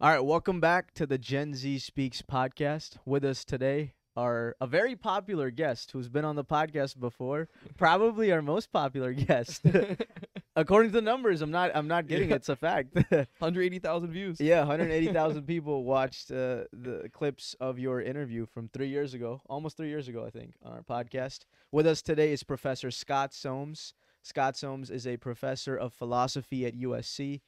All right, welcome back to the Gen Z Speaks podcast. With us today are a very popular guest who's been on the podcast before, probably our most popular guest. According to the numbers, I'm not getting it. It's a fact. 180,000 views. Yeah, 180,000 people watched the clips of your interview from 3 years ago, almost 3 years ago, I think, on our podcast. With us today is Professor Scott Soames. Scott Soames is a professor of philosophy at USC.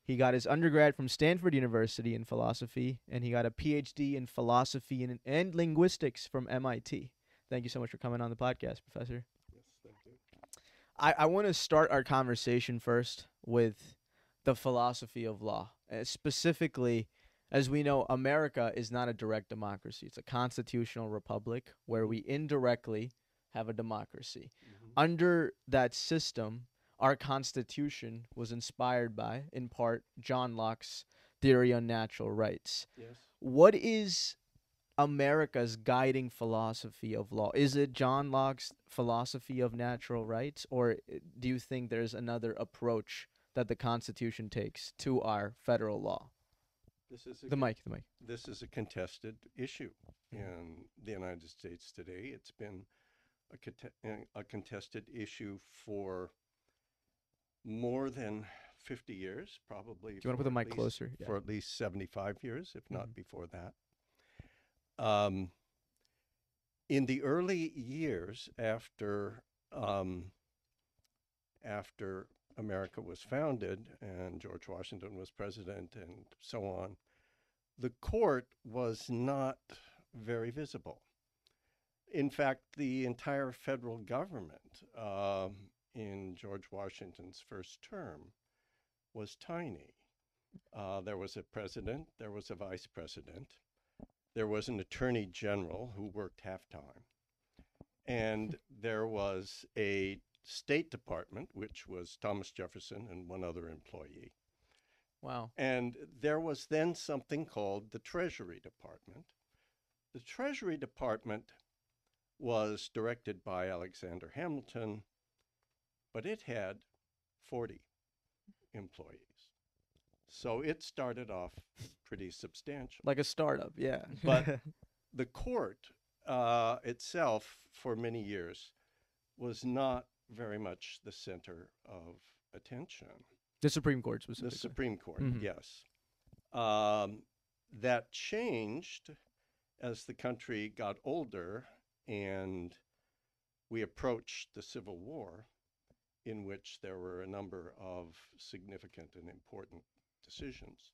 He got his undergrad from Stanford University in philosophy, and he got a PhD in philosophy and linguistics from MIT. Thank you so much for coming on the podcast, Professor. Yes, thank you. I want to start our conversation first with the philosophy of law. Specifically, as we know, America is not a direct democracy. It's a constitutional republic where we indirectly have a democracy. Under that system, our Constitution was inspired by, in part, John Locke's theory on natural rights. Yes. What is America's guiding philosophy of law? Is it John Locke's philosophy of natural rights, or do you think there's another approach that the Constitution takes to our federal law? This is The mic, the mic. This is a contested issue in the United States today. It's been a contested issue for more than 50 years, probably. Do you want to put the mic closer? For at least 75 years, if not before that. In the early years after America was founded and George Washington was president and so on, the court was not very visible. In fact, the entire federal government in George Washington's first term was tiny. There was a president, there was a vice president, there was an attorney general who worked half-time, and there was a State Department, which was Thomas Jefferson and one other employee. Wow. And there was then something called the Treasury Department. The Treasury Department was directed by Alexander Hamilton, but it had 40 employees. So it started off pretty substantial. Like a startup, yeah. But the court itself, for many years, was not very much the center of attention. The Supreme Court specifically. The Supreme Court, Mhm. yes. That changed as the country got older and we approached the Civil War, in which there were a number of significant and important decisions,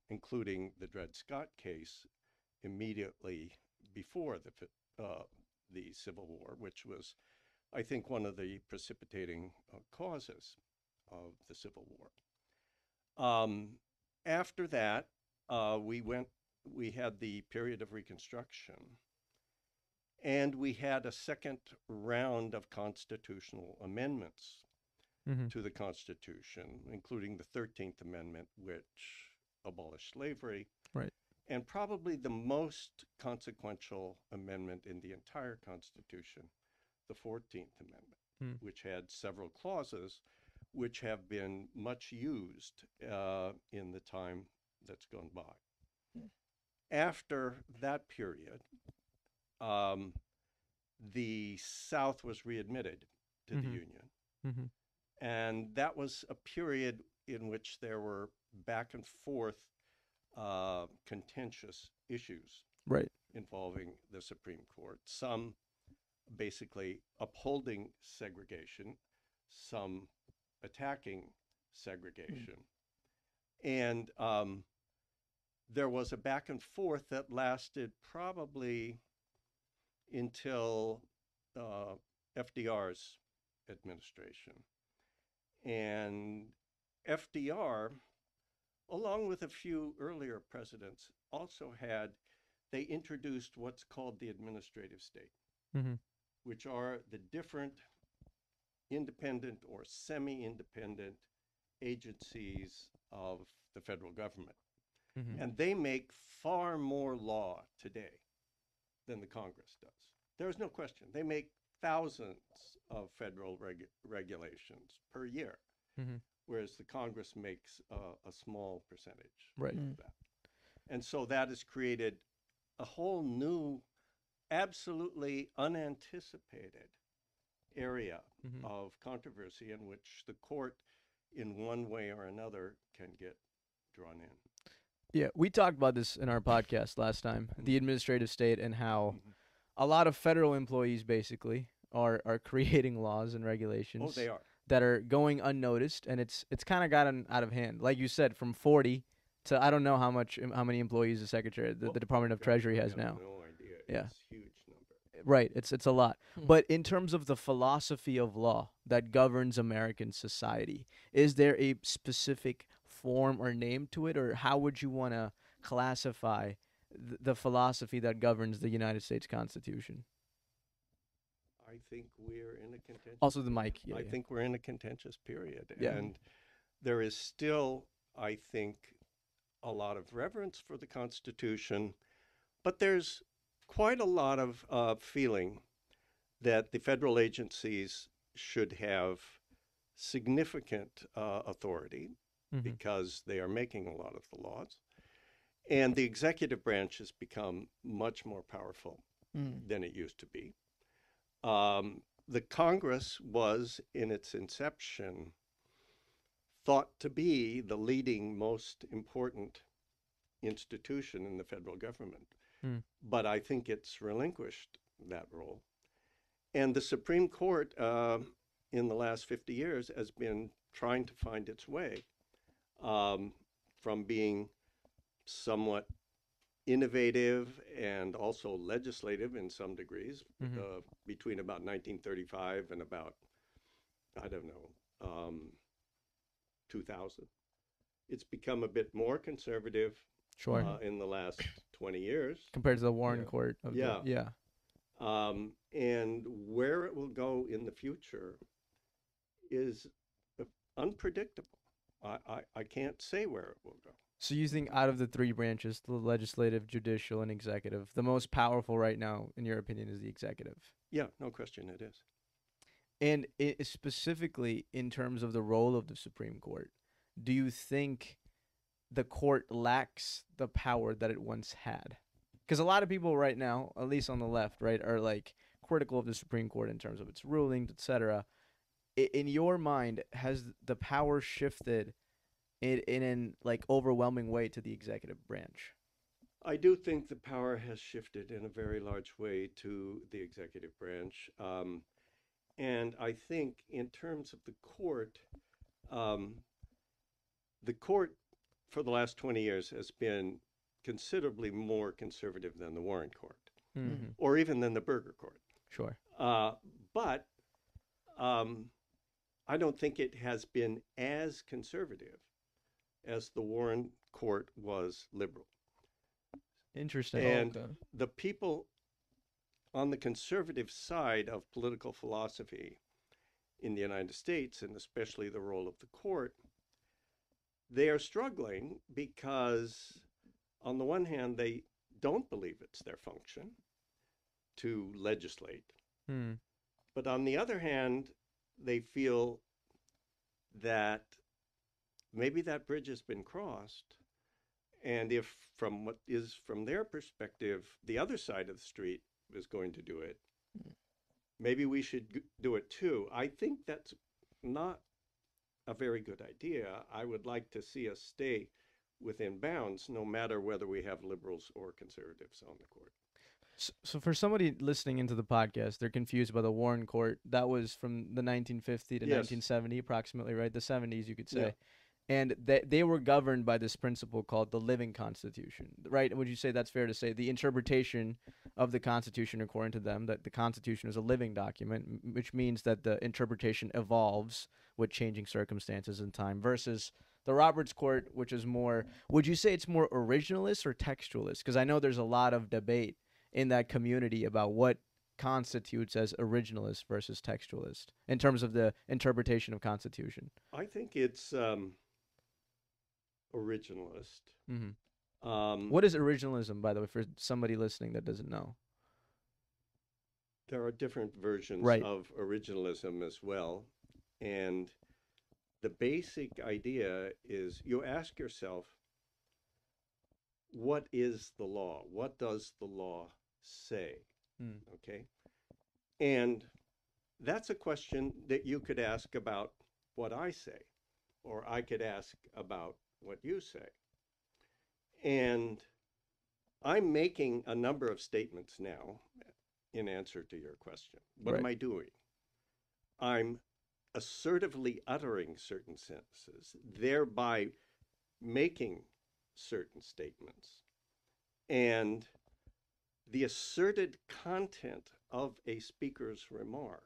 including the Dred Scott case immediately before the Civil War, which was, I think, one of the precipitating causes of the Civil War. After that, we had the period of Reconstruction, and we had a second round of constitutional amendments to the Constitution, including the 13th Amendment, which abolished slavery. Right. And probably the most consequential amendment in the entire Constitution, the 14th Amendment, which had several clauses which have been much used in the time that's gone by. After that period, the South was readmitted to the Union. And that was a period in which there were back and forth contentious issues Right. involving the Supreme Court, some basically upholding segregation, some attacking segregation. And there was a back and forth that lasted probably until FDR's administration. And FDR, along with a few earlier presidents, also they introduced what's called the administrative state, which are the different independent or semi-independent agencies of the federal government. And they make far more law today than the Congress does. There's no question. They make thousands of federal regulations per year. whereas the Congress makes a small percentage Right. of that. And so that has created a whole new, absolutely unanticipated area of controversy in which the court, in one way or another, can get drawn in. Yeah, we talked about this in our podcast last time, the administrative state, and how a lot of federal employees basically are creating laws and regulations. Oh, they are. That are going unnoticed, and it's kind of gotten out of hand. Like you said, from 40 to I don't know how many employees the Department of Treasury has now. No idea. Yeah. It's a huge number. Right, it's a lot. But in terms of the philosophy of law that governs American society, is there a specific form or name to it, or how would you want to classify the philosophy that governs the United States Constitution? I think we're in a contentious. Also, the mic. I think we're in a contentious period, Yeah. and there is still, I think, a lot of reverence for the Constitution, but there's quite a lot of feeling that the federal agencies should have significant authority because they are making a lot of the laws, and the executive branch has become much more powerful than it used to be. The Congress was, in its inception, thought to be the leading, most important institution in the federal government. But I think it's relinquished that role. And the Supreme Court, in the last 50 years, has been trying to find its way from being somewhat innovative and also legislative in some degrees between about 1935 and about, I don't know, 2000. It's become a bit more conservative in the last 20 years. Compared to the Warren Court. And where it will go in the future is unpredictable. I can't say where it will go. So you think out of the three branches, the legislative, judicial, and executive, the most powerful right now, in your opinion, is the executive? Yeah, no question it is. And specifically in terms of the role of the Supreme Court, do you think the court lacks the power that it once had? Because a lot of people right now, at least on the left, right, are like critical of the Supreme Court in terms of its rulings, etc. In your mind, has the power shifted in an like overwhelming way to the executive branch? I do think the power has shifted in a very large way to the executive branch. And I think in terms of the court for the last 20 years has been considerably more conservative than the Warren Court or even than the Burger Court. Sure. But I don't think it has been as conservative as the Warren Court was liberal. Interesting. And the people on the conservative side of political philosophy in the United States, and especially the role of the court, they are struggling because, on the one hand, they don't believe it's their function to legislate. But on the other hand, they feel that maybe that bridge has been crossed. And if, from what is from their perspective, the other side of the street is going to do it, maybe we should do it too. I think that's not a very good idea. I would like to see us stay within bounds, no matter whether we have liberals or conservatives on the court. So for somebody listening into the podcast, they're confused by the Warren Court. That was from the 1950 to 1970, approximately, right? The 70s, you could say. Yeah. And they were governed by this principle called the living Constitution, right? Would you say that's fair to say? The interpretation of the Constitution, according to them, that the Constitution is a living document, which means that the interpretation evolves with changing circumstances and time, versus the Roberts Court, which is more, would you say it's more originalist or textualist? Because I know there's a lot of debate in that community about what constitutes as originalist versus textualist in terms of the interpretation of Constitution. I think it's originalist. What is originalism, by the way, for somebody listening that doesn't know? There are different versions of originalism as well. And the basic idea is you ask yourself, what is the law? What does the law say? Mm. Okay. And that's a question that you could ask about what I say, or I could ask about what you say. And I'm making a number of statements now in answer to your question. What am I doing? I'm assertively uttering certain sentences, thereby making certain statements. And the asserted content of a speaker's remark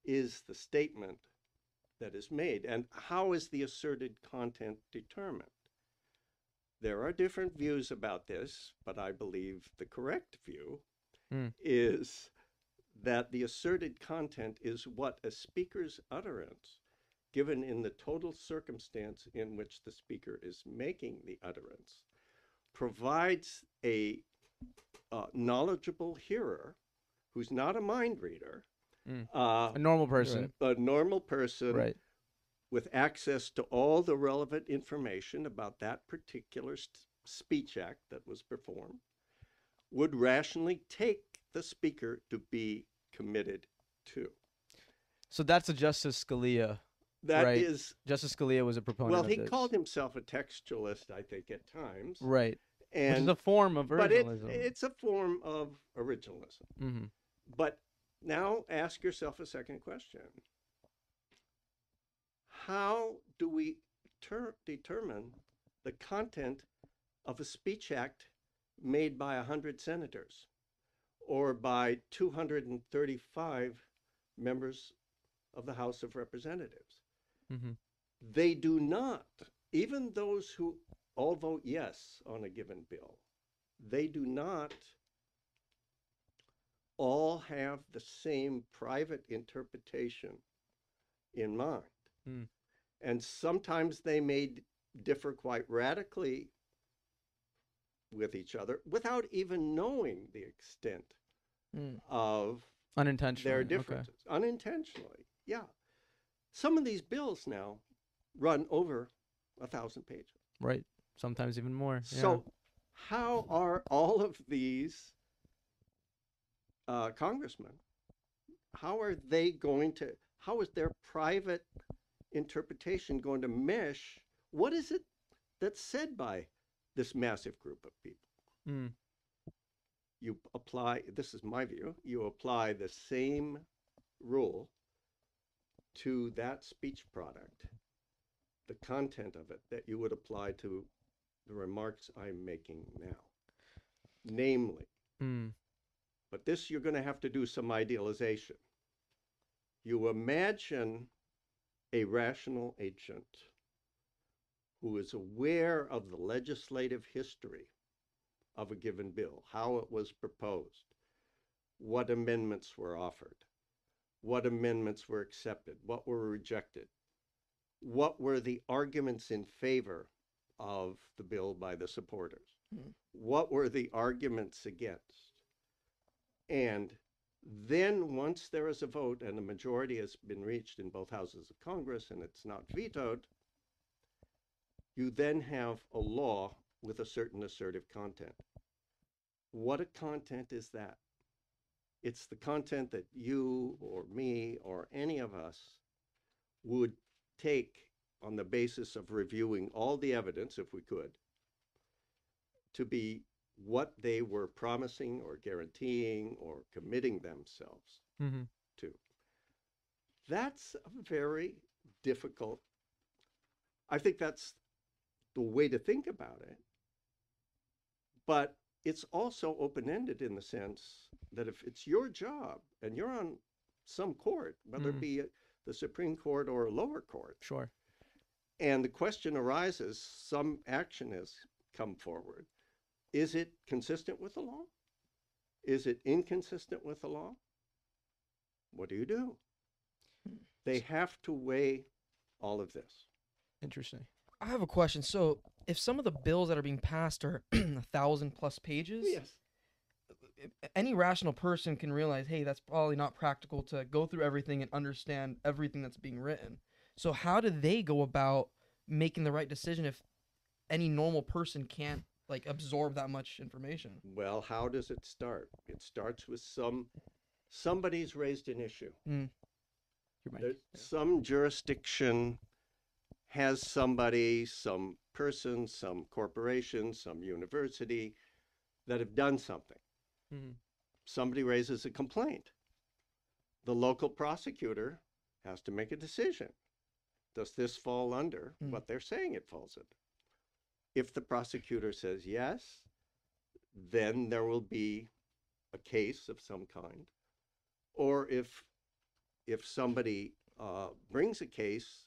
is the statement that is made. And how is the asserted content determined? There are different views about this, but I believe the correct view is that the asserted content is what a speaker's utterance, given in the total circumstance in which the speaker is making the utterance, provides a knowledgeable hearer who's not a mind reader, a normal person, a normal person, right, with access to all the relevant information about that particular speech act that was performed, would rationally take the speaker to be committed to. So that's a Justice Scalia. That right? is, Justice Scalia was a proponent well, of he this. called himself a textualist, I think, at times. Right. And, which is a form of but originalism. it's a form of originalism. Mm-hmm. But now ask yourself a second question. How do we determine the content of a speech act made by 100 senators or by 235 members of the House of Representatives? Mm-hmm. They do not, even those who all vote yes on a given bill, they do not all have the same private interpretation in mind. Mm. And sometimes they may differ quite radically with each other without even knowing the extent of their differences. Okay. Unintentionally, yeah. Some of these bills now run over 1,000 pages. Right. Sometimes even more. So how are all of these congressmen, how is their private interpretation going to mesh? What is it that's said by this massive group of people? Mm. You apply, this is my view, you apply the same rule to that speech product, the content of it, that you would apply to the remarks I'm making now. Namely, but this you're going to have to do some idealization. You imagine a rational agent who is aware of the legislative history of a given bill, how it was proposed, what amendments were offered, what amendments were accepted, what were rejected, what were the arguments in favor of the bill by the supporters, what were the arguments against. And then once there is a vote and a majority has been reached in both houses of Congress and it's not vetoed, you then have a law with a certain assertive content. What a content is that? It's the content that you or me or any of us would take on the basis of reviewing all the evidence, if we could, to be what they were promising or guaranteeing or committing themselves to. That's a very difficult, I think that's the way to think about it. But it's also open-ended in the sense that if it's your job and you're on some court, whether it be the Supreme Court or a lower court, sure, and the question arises, some action has come forward, is it consistent with the law? Is it inconsistent with the law? What do? They have to weigh all of this. Interesting. I have a question. So, if some of the bills that are being passed are 1,000+ pages, Yes. Any rational person can realize, hey, that's probably not practical to go through everything and understand everything that's being written. So how do they go about making the right decision if any normal person can't like absorb that much information? Well, how does it start? It starts with somebody's raised an issue. Mm. Some jurisdiction has somebody, some person, some corporation, some university that have done something. Mm-hmm. Somebody raises a complaint. The local prosecutor has to make a decision. Does this fall under what they're saying it falls under? If the prosecutor says yes, then there will be a case of some kind. Or if somebody brings a case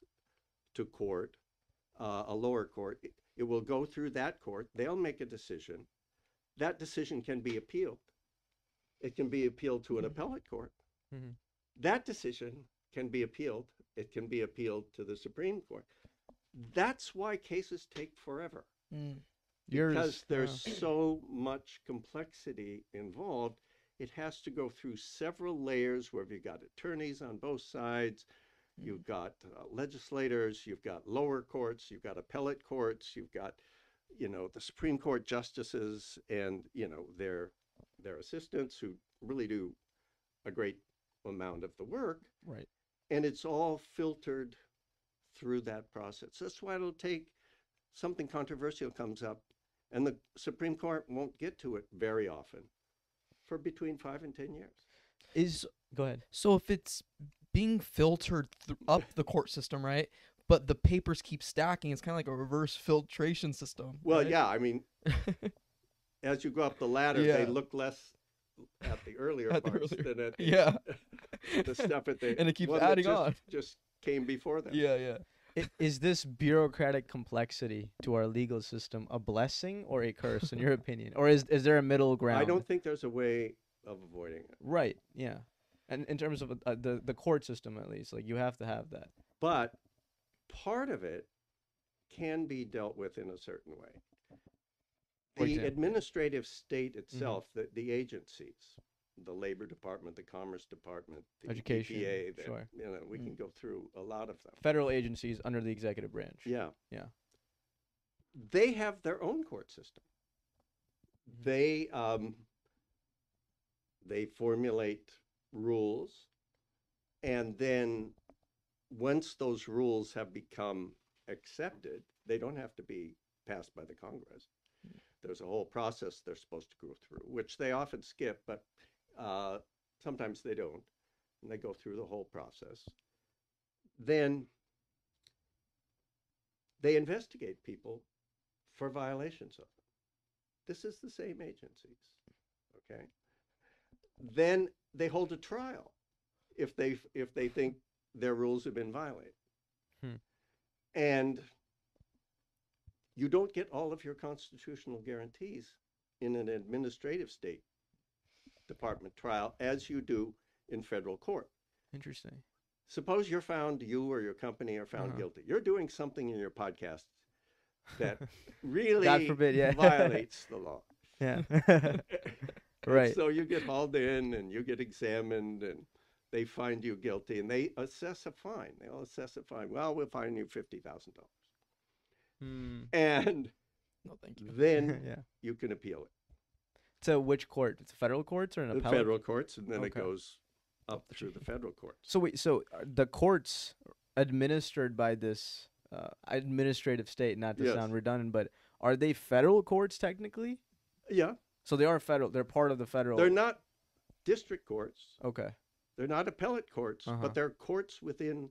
to court, a lower court, it will go through that court. They'll make a decision. That decision can be appealed. It can be appealed to an appellate court. Mm-hmm. That decision can be appealed. It can be appealed to the Supreme Court. That's why cases take forever. Because there's so much complexity involved. It has to go through several layers where you've got attorneys on both sides, you've got legislators, you've got lower courts, you've got appellate courts, you've got, the Supreme Court justices and, their assistants who really do a great amount of the work. Right. And it's all filtered through that process. That's why it'll take something controversial comes up, and the Supreme Court won't get to it very often for between 5 and 10 years. Go ahead. So if it's being filtered up the court system, right? But the papers keep stacking, it's kind of like a reverse filtration system. Well, right? yeah, I mean, as you go up the ladder, they look less at the earlier parts than at the stuff at the and it keeps adding on. Just came before them. Yeah. Is this bureaucratic complexity to our legal system a blessing or a curse, in your opinion? Or is there a middle ground? I don't think there's a way of avoiding it. Right, yeah. And in terms of the court system, at least, like you have to have that. But part of it can be dealt with in a certain way. The administrative state itself, the agencies, the Labor Department, the Commerce Department, the Education, EPA, sure. We can go through a lot of them. Federal agencies under the executive branch. Yeah. Yeah. They have their own court system. They formulate rules, and then once those rules have become accepted, they don't have to be passed by the Congress. There's a whole process they're supposed to go through, which they often skip, but sometimes they don't, and they go through the whole process. Then they investigate people for violations of them. This is the same agencies, okay? Then they hold a trial if they think their rules have been violated. And you don't get all of your constitutional guarantees in an administrative state department trial as you do in federal court. Interesting. Suppose you or your company are found guilty. You're doing something in your podcast that really God forbid, violates the law. Yeah. Right. So you get hauled in and you get examined and they find you guilty and they assess a fine. They'll assess a fine. Well, we'll fine you $50,000. And no, thank you. then you can appeal it. To which court? It's federal courts or an appellate? The federal courts, and then it goes up through the federal courts. So wait, the courts administered by this administrative state, not to sound redundant, but are they federal courts technically? Yeah. So they are federal. They're part of the federal. They're not district courts. Okay. They're not appellate courts, but they're courts within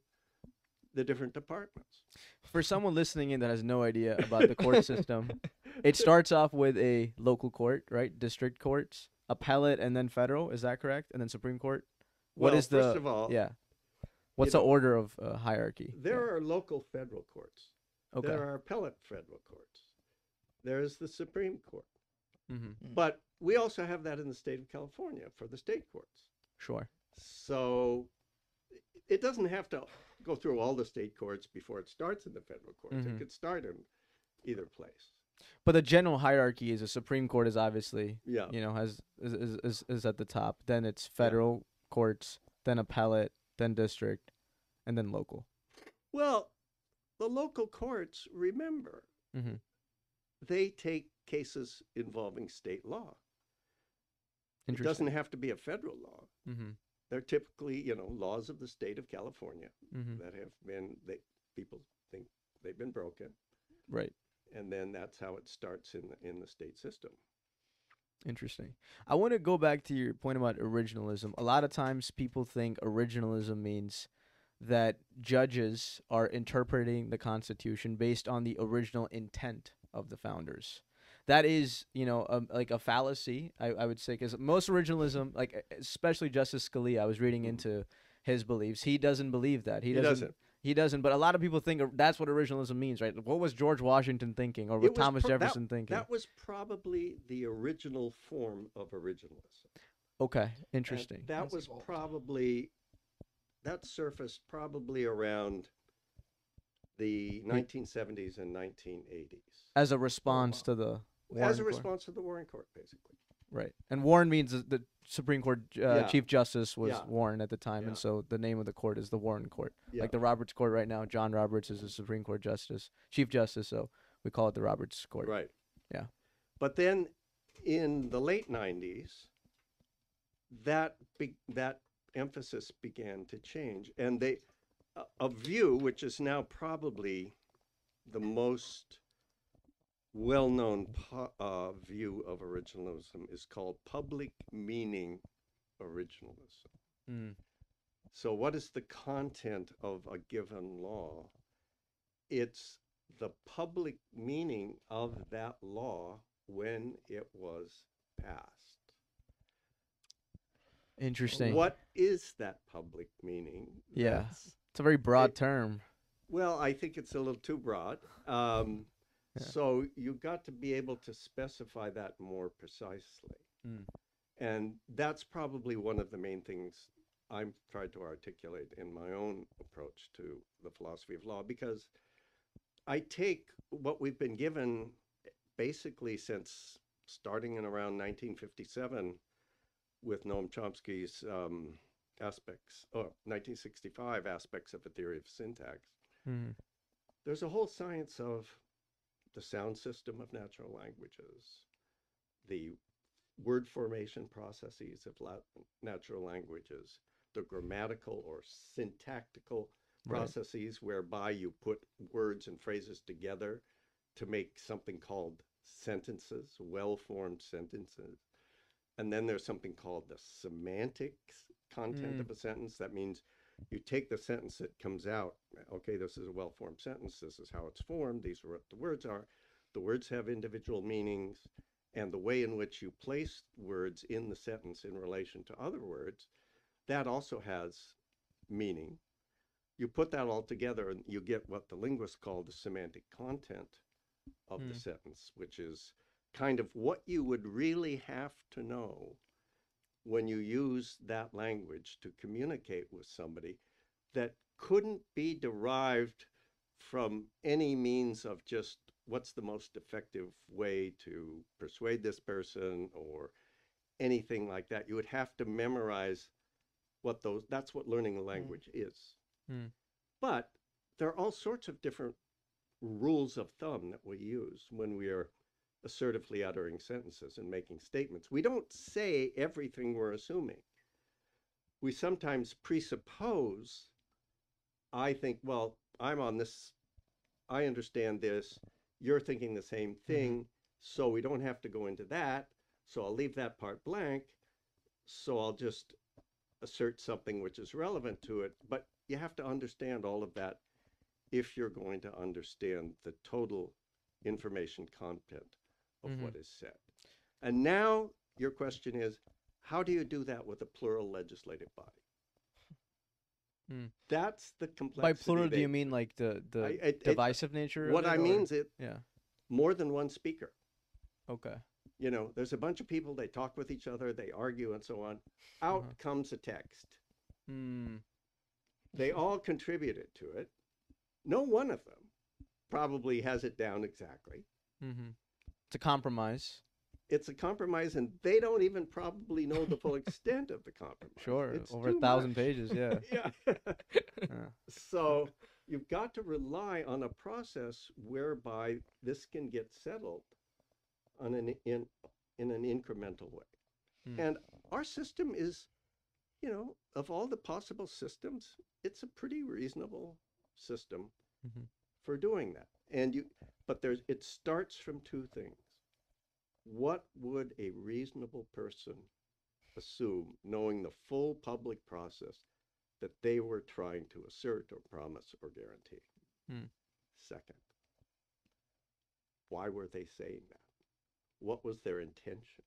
the different departments. For someone listening in that has no idea about the court system, it starts off with a local court, right? District courts, appellate, and then federal. Is that correct? And then Supreme Court? First of all, what's the order of hierarchy? There are local federal courts. Okay. There are appellate federal courts. There's the Supreme Court. Mm-hmm. But we also have that in the state of California for the state courts. Sure. So it doesn't have to go through all the state courts before it starts in the federal courts. It could start in either place. But the general hierarchy is the Supreme Court is obviously, is at the top. Then it's federal courts, then appellate, then district, and then local. Well, the local courts, remember, Mm-hmm. they take cases involving state law. It Interesting. doesn't have to be a federal law. Mm-hmm. They're typically, laws of the state of California Mm-hmm. that have been, people think they've been broken. Right. And then that's how it starts in the state system. Interesting. I want to go back to your point about originalism. A lot of times people think originalism means that judges are interpreting the Constitution based on the original intent of the founders. That is, like a fallacy, I would say, because most originalism, like especially Justice Scalia, I was reading into his beliefs. He doesn't believe that. He doesn't. He doesn't. But a lot of people think that's what originalism means, right? What was George Washington thinking, or what Thomas Jefferson thinking? That was probably the original form of originalism. Okay, interesting. And that was probably, that surfaced probably around the 1970s and 1980s. As a response to the Warren As a Court. response to the Warren Court, basically. Right. And Warren means the Supreme Court Chief Justice was Yeah. Warren at the time, Yeah. and so the name of the court is the Warren Court. Yeah. Like the Roberts Court right now, John Roberts is the Supreme Court Justice, Chief Justice, so we call it the Roberts Court. Right. Yeah. But then in the late 90s, that emphasis began to change. And a view, which is now probably the most well-known view of originalism, is called public meaning originalism. Mm. So what is the content of a given law? It's the public meaning of that law when it was passed. Interesting. What is that public meaning? Yeah. It's a very broad it- term. Well, I think it's a little too broad. So you've got to be able to specify that more precisely. Mm. And that's probably one of the main things I'm trying to articulate in my own approach to the philosophy of law, because I take what we've been given basically since starting in around 1957 with Noam Chomsky's 1965 aspects of a theory of syntax. Mm. There's a whole science of the sound system of natural languages, the word formation processes of natural languages, the grammatical or syntactical processes whereby you put words and phrases together to make something called sentences, well-formed sentences. And then there's something called the semantic content of a sentence. That means you take the sentence that comes out, okay, this is a well-formed sentence, this is how it's formed, these are what the words are. The words have individual meanings, and the way in which you place words in the sentence in relation to other words, that also has meaning. You put that all together and you get what the linguists call the semantic content of the sentence, which is kind of what you would really have to know when you use that language to communicate with somebody that couldn't be derived from any means of just what's the most effective way to persuade this person or anything like that. You would have to memorize that's what learning a language is. Mm. But there are all sorts of different rules of thumb that we use when we are assertively uttering sentences and making statements. We don't say everything we're assuming. We sometimes presuppose, I think, well, I'm on this, I understand this, you're thinking the same thing, so we don't have to go into that, so I'll leave that part blank, so I'll just assert something which is relevant to it. But you have to understand all of that if you're going to understand the total information content of what is said. And now your question is, how do you do that with a plural legislative body? That's the complexity. By plural, do you mean like the divisive nature what of it? I mean is more than one speaker. Okay. You know, there's a bunch of people, they talk with each other, they argue and so on. Out comes a text. They all contributed to it. No one of them probably has it down exactly. It's a compromise. It's a compromise, and they don't even probably know the full extent of the compromise. Sure, It's over too 1,000 much. pages, yeah. Yeah. So You've got to rely on a process whereby this can get settled on in an incremental way. And our system is, of all the possible systems, it's a pretty reasonable system for doing that. But it starts from two things. What would a reasonable person assume, knowing the full public process that they were trying to assert or promise or guarantee? Second, why were they saying that? What was their intention?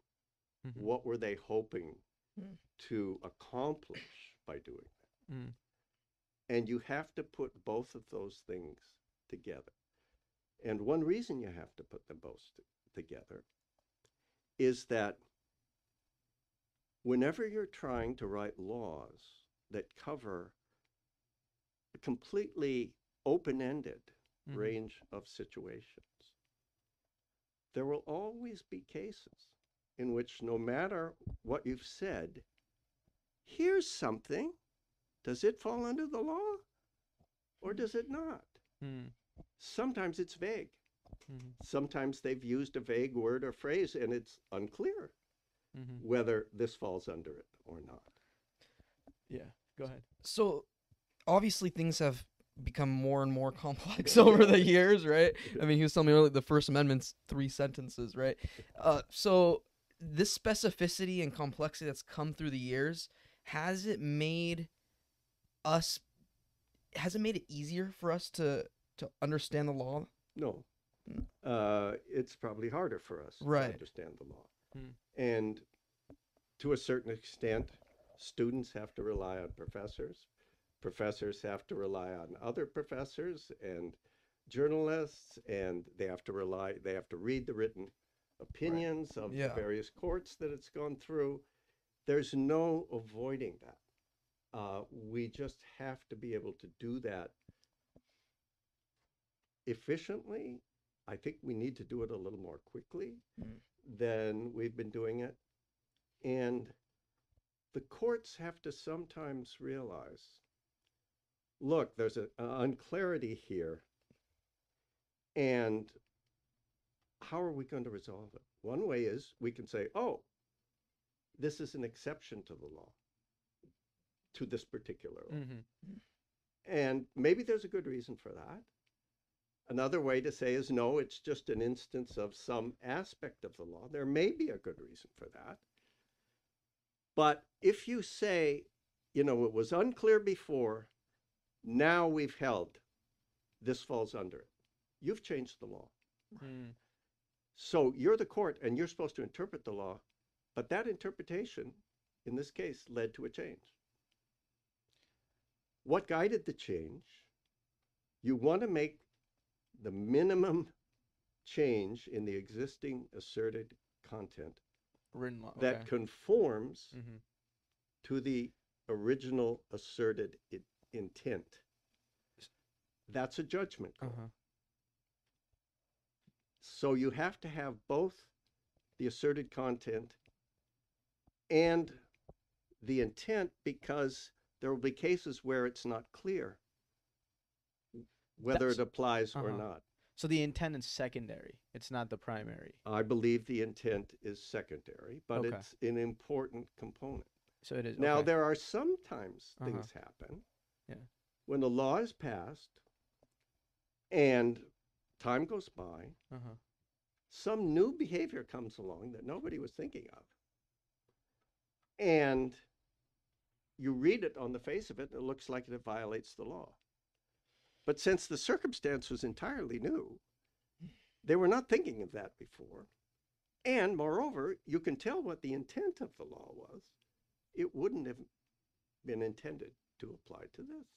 What were they hoping to accomplish by doing that? And you have to put both of those things together. And one reason you have to put them both together is that whenever you're trying to write laws that cover a completely open-ended range of situations, there will always be cases in which, no matter what you've said, here's something. Does it fall under the law or does it not? Sometimes it's vague. Sometimes they've used a vague word or phrase and it's unclear whether this falls under it or not. Yeah, go ahead. So obviously things have become more and more complex over the years, right? I mean, he was telling me earlier the First Amendment's 3 sentences, right? So this specificity and complexity that's come through the years, has it made it easier for us to understand the law? No. It's probably harder for us to understand the law. And to a certain extent, students have to rely on professors. Professors have to rely on other professors and journalists, and they have to read the written opinions of the various courts that it's gone through. There's no avoiding that. We just have to be able to do that efficiently. I think we need to do it a little more quickly than we've been doing it. And the courts have to sometimes realize, look, there's an unclarity here, and how are we going to resolve it? One way is we can say, oh, this is an exception to the law, to this particular law. And maybe there's a good reason for that. Another way to say is, no, it's just an instance of some aspect of the law. There may be a good reason for that. But if you say, it was unclear before, now we've held, this falls under it, you've changed the law. So you're the court and you're supposed to interpret the law, but that interpretation, in this case, led to a change. What guided the change? You want to make the minimum change in the existing asserted content Written law. that conforms to the original asserted intent. That's a judgment call. So you have to have both the asserted content and the intent, because there will be cases where it's not clear whether it applies or not. So the intent is secondary. It's not the primary. I believe the intent is secondary, but it's an important component. So it is. Now, there are sometimes things happen when the law is passed and time goes by, some new behavior comes along that nobody was thinking of. And you read it on the face of it, and it looks like it violates the law. But since the circumstance was entirely new, they were not thinking of that before. And moreover, you can tell what the intent of the law was. It wouldn't have been intended to apply to this.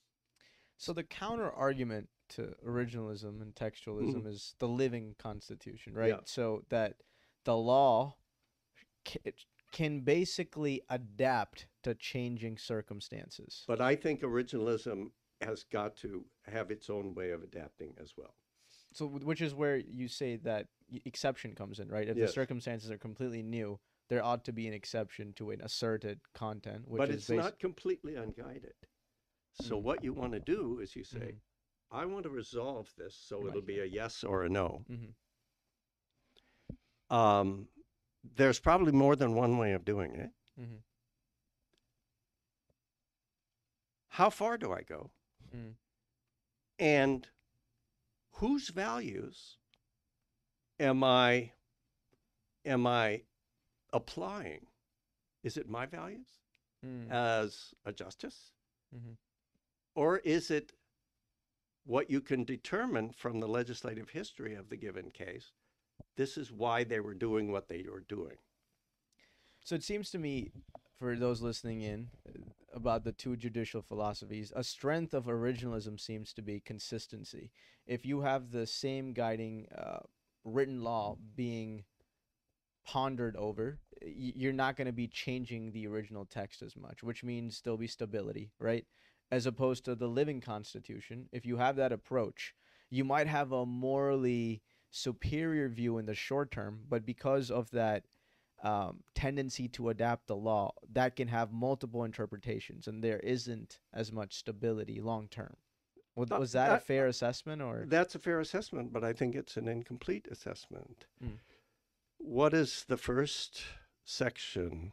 So the counter argument to originalism and textualism is the living constitution, right? Yeah. So that the law can basically adapt to changing circumstances. But I think originalism has got to have its own way of adapting as well. So, which is where you say that exception comes in, right? If the circumstances are completely new, there ought to be an exception to an asserted content. Which but is it's not completely unguided. So what you want to do is you say, I want to resolve this so Your it'll mic, be yeah. a yes or a no. Mm-hmm. There's probably more than one way of doing it. Mm-hmm. How far do I go? Mm. And whose values am I applying? Is it my values Mm. as a justice? Mm-hmm. Or is it what you can determine from the legislative history of the given case? This is why they were doing what they were doing. So it seems to me, for those listening in, about the two judicial philosophies, a strength of originalism seems to be consistency. If you have the same guiding written law being pondered over, you're not going to be changing the original text as much, which means there'll be stability, right? As opposed to the living constitution, if you have that approach, you might have a morally superior view in the short term, but because of that tendency to adapt the law, that can have multiple interpretations, and there isn't as much stability long term. Was that a fair assessment, or? That's a fair assessment, but I think it's an incomplete assessment. Mm. What is the first section,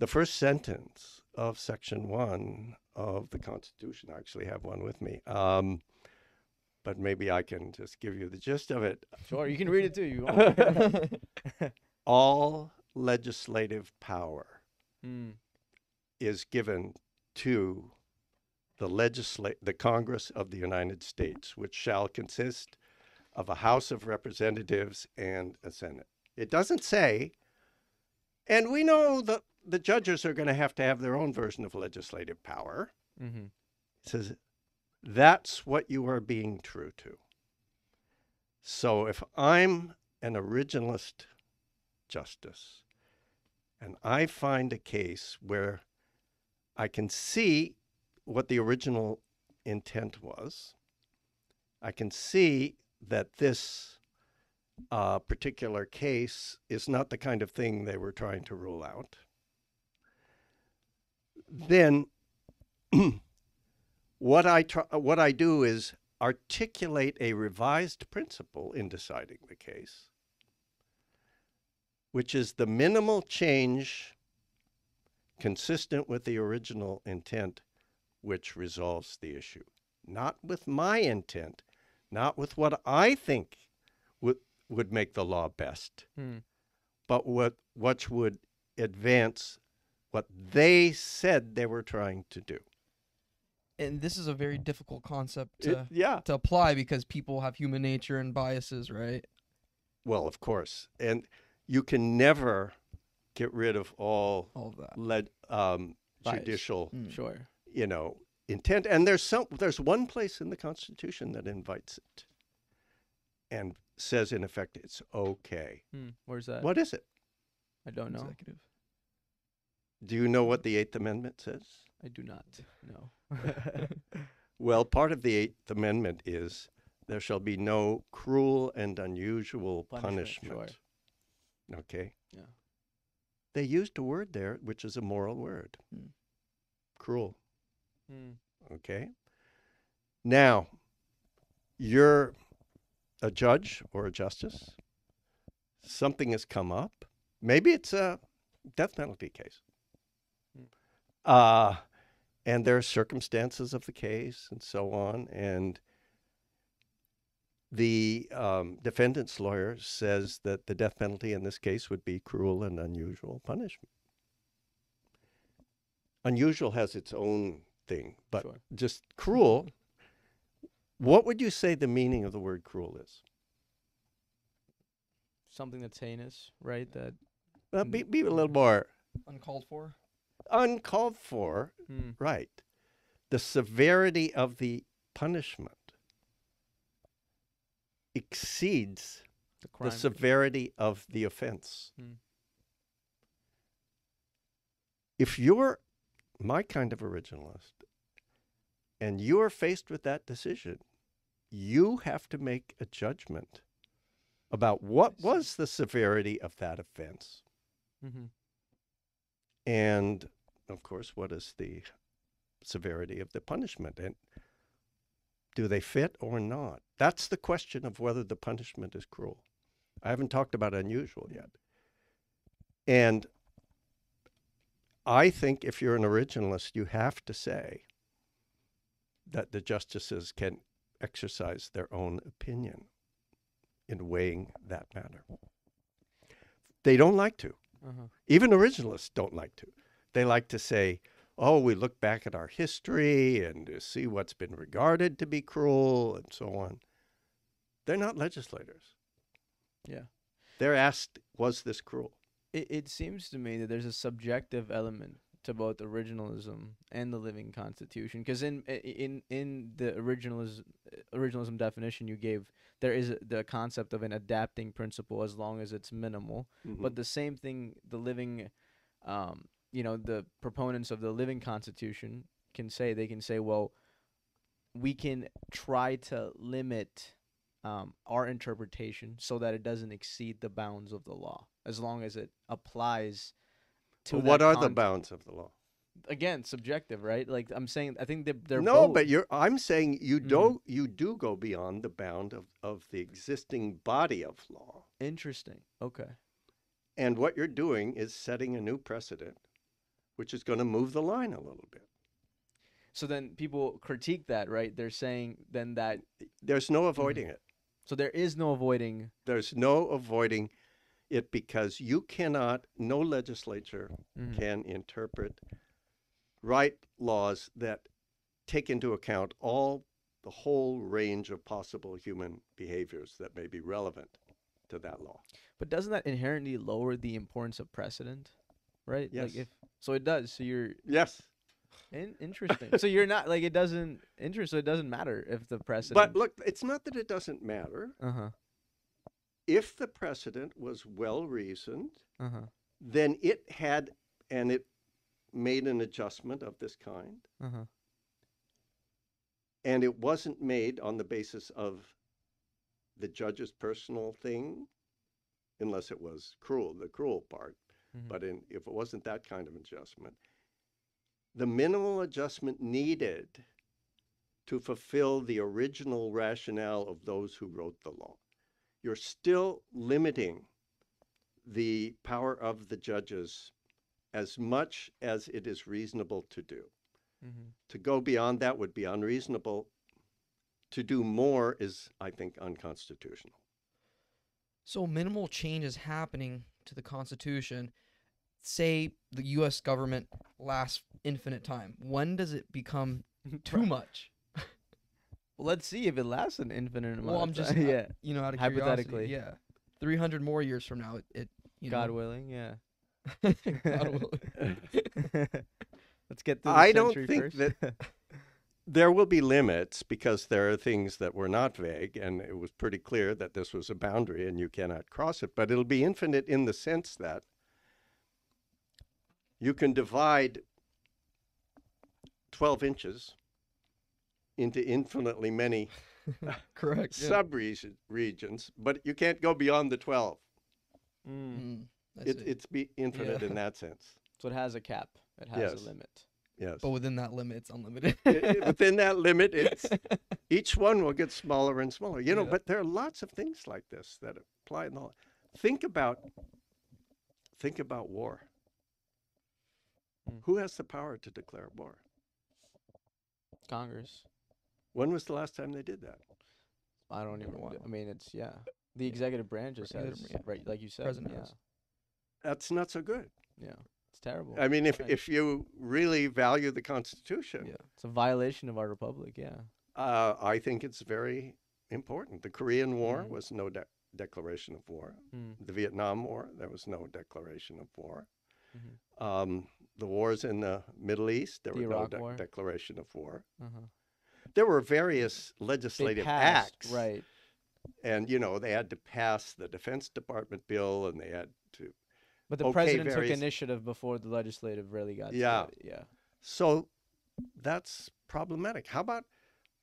the first sentence of Section 1 of the Constitution? I actually have one with me, but maybe I can just give you the gist of it. Sure, you can read it too. You want. All legislative power Mm. is given to the Congress of the United States, which shall consist of a House of Representatives and a Senate. It doesn't say, and we know that the judges are going to have their own version of legislative power. Mm-hmm. It says, that's what you are being true to. So if I'm an originalist justice and I find a case where I can see what the original intent was, I can see that this particular case is not the kind of thing they were trying to rule out, then what I do is articulate a revised principle in deciding the case, which is the minimal change consistent with the original intent, which resolves the issue. Not with my intent, not with what I think would make the law best, but what would advance what they said they were trying to do. And this is a very difficult concept to To apply because people have human nature and biases, right? Well, of course. And you can never get rid of all of that judicial, Sure. Intent. And there's one place in the Constitution that invites it and says, in effect, it's okay. Where's that? What is it? I don't know. Executive. Do you know what the Eighth Amendment says? I do not know. Well, part of the Eighth Amendment is there shall be no cruel and unusual punishment. Sure. Okay? Yeah. They used a word there, which is a moral word. Cruel. Okay? Now, you're a judge or a justice. Something has come up. Maybe it's a death penalty case. And there are circumstances of the case and so on. And the defendant's lawyer says that the death penalty in this case would be cruel and unusual punishment. Unusual has its own thing, but Sure. just cruel. What would you say the meaning of the word cruel is? Something that's heinous, right? That. Be a little more Uncalled for. uncalled for, right? The severity of the punishment exceeds the severity of the offense. If you're my kind of originalist and you're faced with that decision, you have to make a judgment about what was the severity of that offense. And, of course, what is the severity of the punishment? And Do they fit or not? That's the question of whether the punishment is cruel. I haven't talked about unusual yet. And I think if you're an originalist, you have to say that the justices can exercise their own opinion in weighing that matter. They don't like to. Even originalists don't like to. They like to say, oh, we look back at our history and see what's been regarded to be cruel and so on. They're not legislators. Yeah. They're asked, was this cruel? It seems to me that there's a subjective element to both originalism and the living constitution, because in the originalism definition you gave, there is the concept of an adapting principle as long as it's minimal. But the same thing, the living, the proponents of the living constitution can say, well, we can try to limit our interpretation so that it doesn't exceed the bounds of the law, as long as it applies to what are the bounds of the law? Again, subjective, right? Like I'm saying, I think they're no, both. but I'm saying you do go beyond the bound of the existing body of law. Interesting. Okay. And what you're doing is setting a new precedent, which is going to move the line a little bit. So then people critique that, right? They're saying then that there's no avoiding it. So there is no avoiding. There's no avoiding it, because you cannot, no legislature can interpret, write laws that take into account the whole range of possible human behaviors that may be relevant to that law. But doesn't that inherently lower the importance of precedent, right? Yes. Like so it does. So you're yes. Interesting. So you're not like it doesn't matter if the precedent. But look, it's not that it doesn't matter. If the precedent was well reasoned, then it made an adjustment of this kind. And it wasn't made on the basis of the judge's personal thing, unless it was the cruel part. But if it wasn't that kind of adjustment, the minimal adjustment needed to fulfill the original rationale of those who wrote the law. You're still limiting the power of the judges as much as it is reasonable to do. To go beyond that would be unreasonable. To do more is, I think, unconstitutional. So minimal change is happening to the Constitution. Say the U.S. government lasts infinite time. When does it become too much? Well, let's see if it lasts an infinite amount. Well, I'm just, out of hypothetically, yeah, 300 more years from now, God willing, yeah. God willing. Let's get through the I don't century think first. that there will be limits, because there are things that were not vague, and it was pretty clear that this was a boundary and you cannot cross it. But it'll be infinite in the sense that you can divide 12 inches into infinitely many correct sub-regions, but you can't go beyond the 12. It's infinite in that sense. So it has a cap. It has a limit. Yes. But within that limit, it's unlimited. Within that limit, each one will get smaller and smaller. But there are lots of things like this that apply in the law. Think about war. Who has the power to declare war? Congress. When was the last time they did that? I don't even want. I mean, it's the executive branch just has, right, like you said. President has. That's not so good. Yeah, it's terrible. I mean, if you really value the Constitution, it's a violation of our republic. Yeah. I think it's very important. The Korean War was no declaration of war. The Vietnam War, there was no declaration of war. The wars in the Middle East, there was no declaration of war. There were various legislative acts. Right. And, they had to pass the Defense Department bill, and they had to. But the president took initiative before the legislative really got to it. Yeah. So that's problematic. How about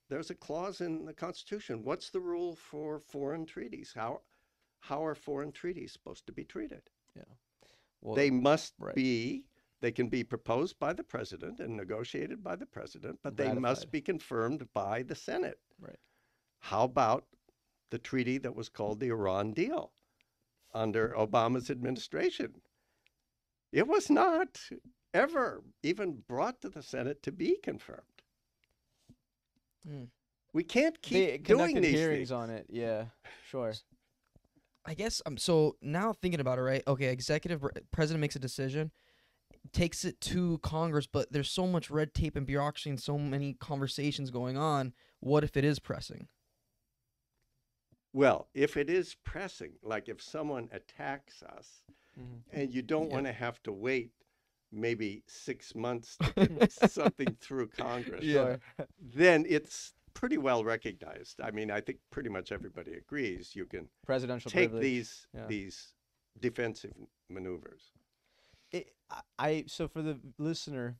there's a clause in the Constitution? What's the rule for foreign treaties? How are foreign treaties supposed to be treated? Yeah. Well, they must be They can be proposed by the president and negotiated by the president, but they must Ratified. be confirmed by the Senate. Right. How about the treaty that was called the Iran deal under Obama's administration? It was not ever even brought to the Senate to be confirmed. Hmm. We can't They keep doing conducted these hearings things. on it. Yeah, sure. I guess so now thinking about it, right? Okay, president makes a decision, takes it to Congress, but there's so much red tape and bureaucracy and so many conversations going on. What if it is pressing? Well, if it is pressing, like if someone attacks us and you don't Yeah. want to have to wait maybe 6 months to get something through Congress, Sure. then it's pretty well recognized. I mean, I think pretty much everybody agrees you can Presidential take privilege. these defensive maneuvers. So for the listener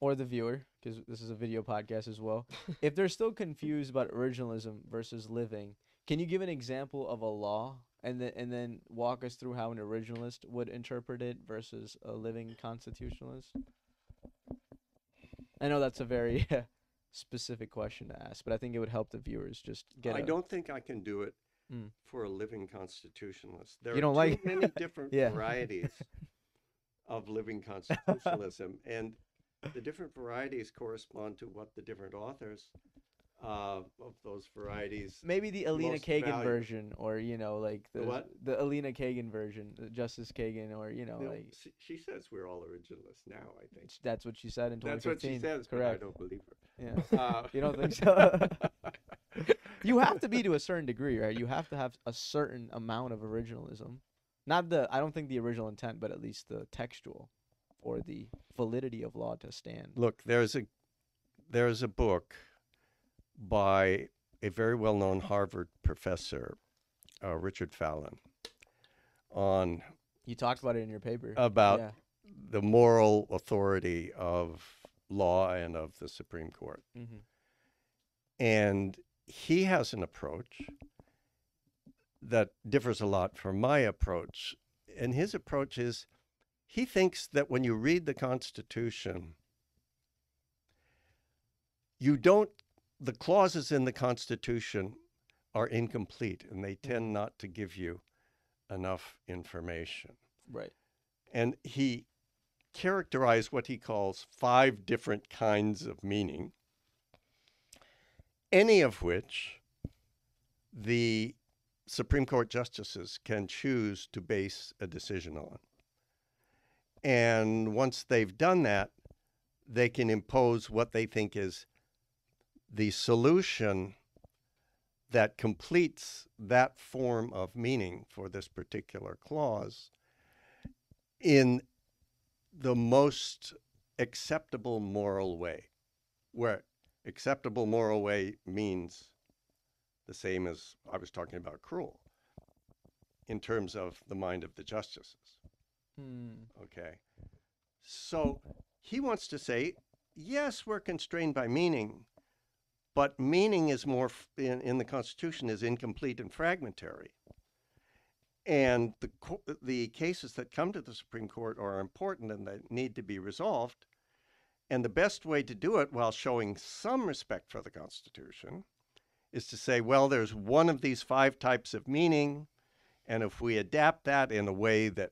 or the viewer, because this is a video podcast as well, if they're still confused about originalism versus living, can you give an example of a law and then walk us through how an originalist would interpret it versus a living constitutionalist? I know that's a very specific question to ask, but I think it would help the viewers just get. I don't think I can do it Mm. for a living constitutionalist. There You are don't too like- many different Yeah. varieties of living constitutionalism, and the different varieties correspond to what the different authors of those varieties. Maybe the Alina most Kagan value. version, or like The what? the Alina Kagan version, Justice Kagan, or No, like she says we're all originalists now, I think. that's what she said in That's what 2015. she says, but I Correct. don't believe her. Yeah. You don't think so? You have to be to a certain degree, right? You have to have a certain amount of originalism. I don't think the original intent, but at least the textual or the validity of law to stand. Look, there's a book by a very well-known Harvard professor, Richard Fallon, on You talked about it in your paper. about Yeah. the moral authority of law and of the Supreme Court. Mm-hmm. And he has an approach that differs a lot from my approach. And his approach is he thinks that when you read the Constitution, the clauses in the Constitution are incomplete and they tend not to give you enough information. Right. And he characterized what he calls 5 different kinds of meaning, any of which the Supreme Court justices can choose to base a decision on. And once they've done that, they can impose what they think is the solution that completes that form of meaning for this particular clause in the most acceptable moral way, where acceptable moral way means the same as I was talking about cruel in terms of the mind of the justices. Okay. So he wants to say, yes, we're constrained by meaning, but meaning is more in the Constitution is incomplete and fragmentary. And the cases that come to the Supreme Court are important and they need to be resolved. And the best way to do it while showing some respect for the Constitution is to say, well, there's one of these 5 types of meaning, and if we adapt that in a way that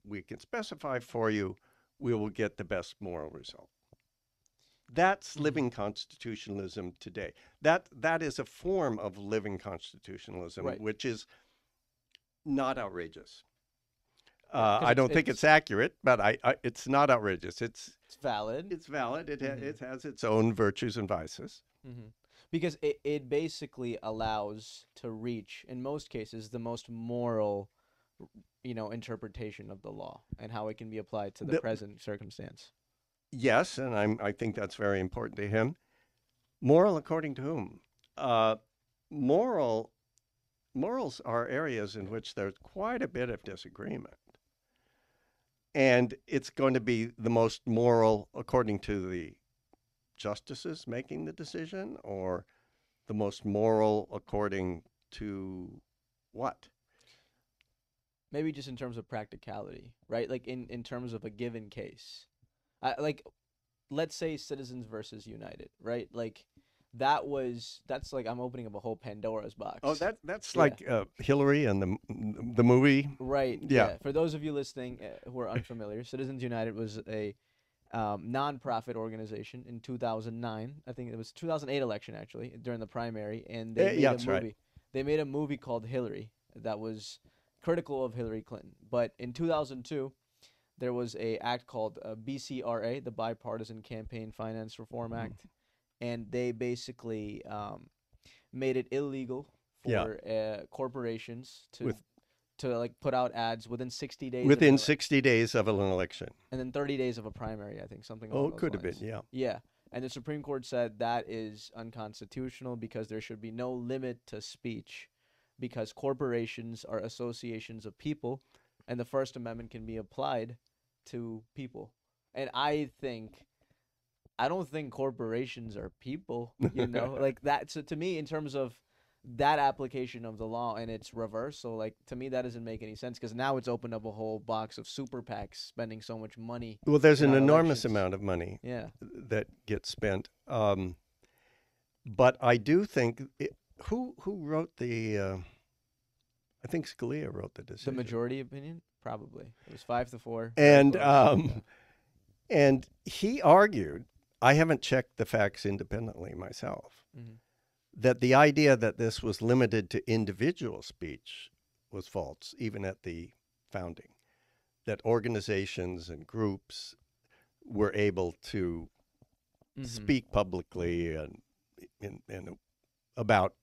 we can specify for you, we will get the best moral result. That's living constitutionalism today. That is a form of living constitutionalism, Right. which is not outrageous. 'Cause I don't think it's accurate, but it's not outrageous. It's valid. It's valid. It has its own virtues and vices. Mm-hmm. Because it basically allows to reach, in most cases, the most moral, interpretation of the law and how it can be applied to the present circumstance. Yes, and I think that's very important to him. Moral according to whom? Morals are areas in which there's quite a bit of disagreement. And it's going to be the most moral according to the justices making the decision, or the most moral according to what? maybe just in terms of practicality, right? Like in terms of a given case, like let's say Citizens versus United, right? Like that's like I'm opening up a whole Pandora's box. Oh, that's Yeah. like Hillary and the movie. Right. Yeah. For those of you listening who are unfamiliar, Citizens United was a non-profit organization in 2009. I think it was 2008 election actually during the primary, and they made Yeah, a that's movie. right. They made a movie called Hillary that was critical of Hillary Clinton. But in 2002, there was a act called BCRA, the Bipartisan Campaign Finance Reform Act, and they basically made it illegal Yeah. for corporations With to like put out ads within 60 days of an within ele- 60 days of an election. and then 30 days of a primary, I think, something Oh, along it those could have been, lines. yeah. Yeah. And the Supreme Court said that is unconstitutional because there should be no limit to speech because corporations are associations of people and the First Amendment can be applied to people. And I don't think corporations are people, like that. So to me, in terms of that application of the law and its reversal, like to me, that doesn't make any sense because now it's opened up a whole box of super PACs spending so much money. Well, there's in an our enormous elections. amount of money Yeah. that gets spent. But I do think who wrote the? I think Scalia wrote the The decision. majority opinion, probably it was 5-4. And Very close. and he argued. I haven't checked the facts independently myself. Mhm. That the idea that this was limited to individual speech was false, even at the founding. That organizations and groups were able to Mhm. speak publicly and about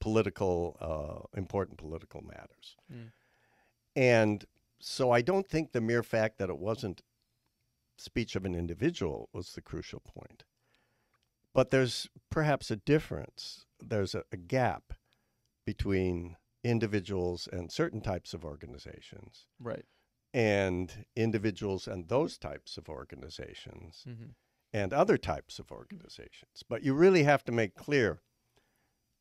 important political matters. Mm. And so I don't think the mere fact that it wasn't speech of an individual was the crucial point. But there's perhaps a difference. There's a gap between individuals and certain types of organizations Right. and individuals and those types of organizations Mhm. and other types of organizations. But you really have to make clear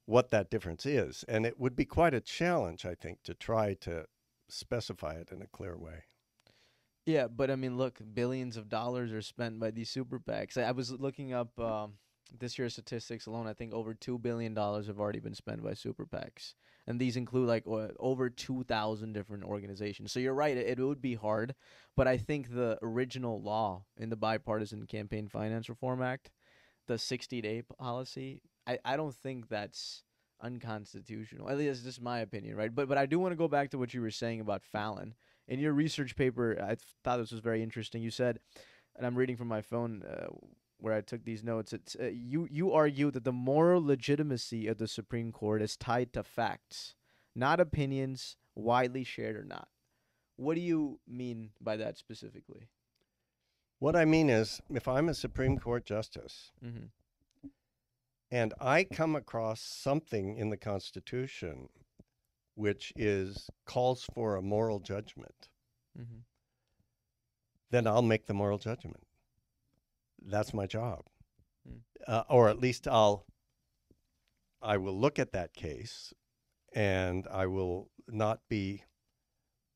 what that difference is. And it would be quite a challenge, I think, to try to specify it in a clear way. Yeah, but I mean, look, billions of dollars are spent by these super PACs. I was looking up this year's statistics alone. I think over $2 billion have already been spent by super PACs. And these include like over 2,000 different organizations. So you're right, it would be hard. But I think the original law in the Bipartisan Campaign Finance Reform Act, the 60-day policy, I don't think that's unconstitutional. At least that's just my opinion, right? But I do want to go back to what you were saying about Fallon. In your research paper, I thought this was very interesting. You said, and I'm reading from my phone where I took these notes. It's you argue that the moral legitimacy of the Supreme Court is tied to facts, not opinions, widely shared or not. What do you mean by that specifically? What I mean is, if I'm a Supreme Court justice Mm-hmm. and I come across something in the Constitution which calls for a moral judgment, Mm-hmm. then I'll make the moral judgment. That's my job. Mm. Or at least I will look at that case and I will not be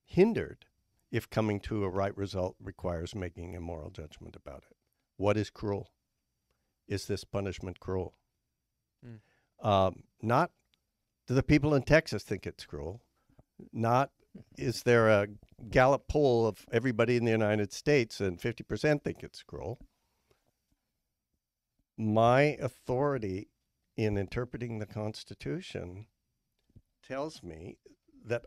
hindered if coming to a right result requires making a moral judgment about it. What is cruel? Is this punishment cruel? Not do the people in Texas think it's cruel? Not is there a Gallup poll of everybody in the United States and 50% think it's cruel? My authority in interpreting the Constitution tells me that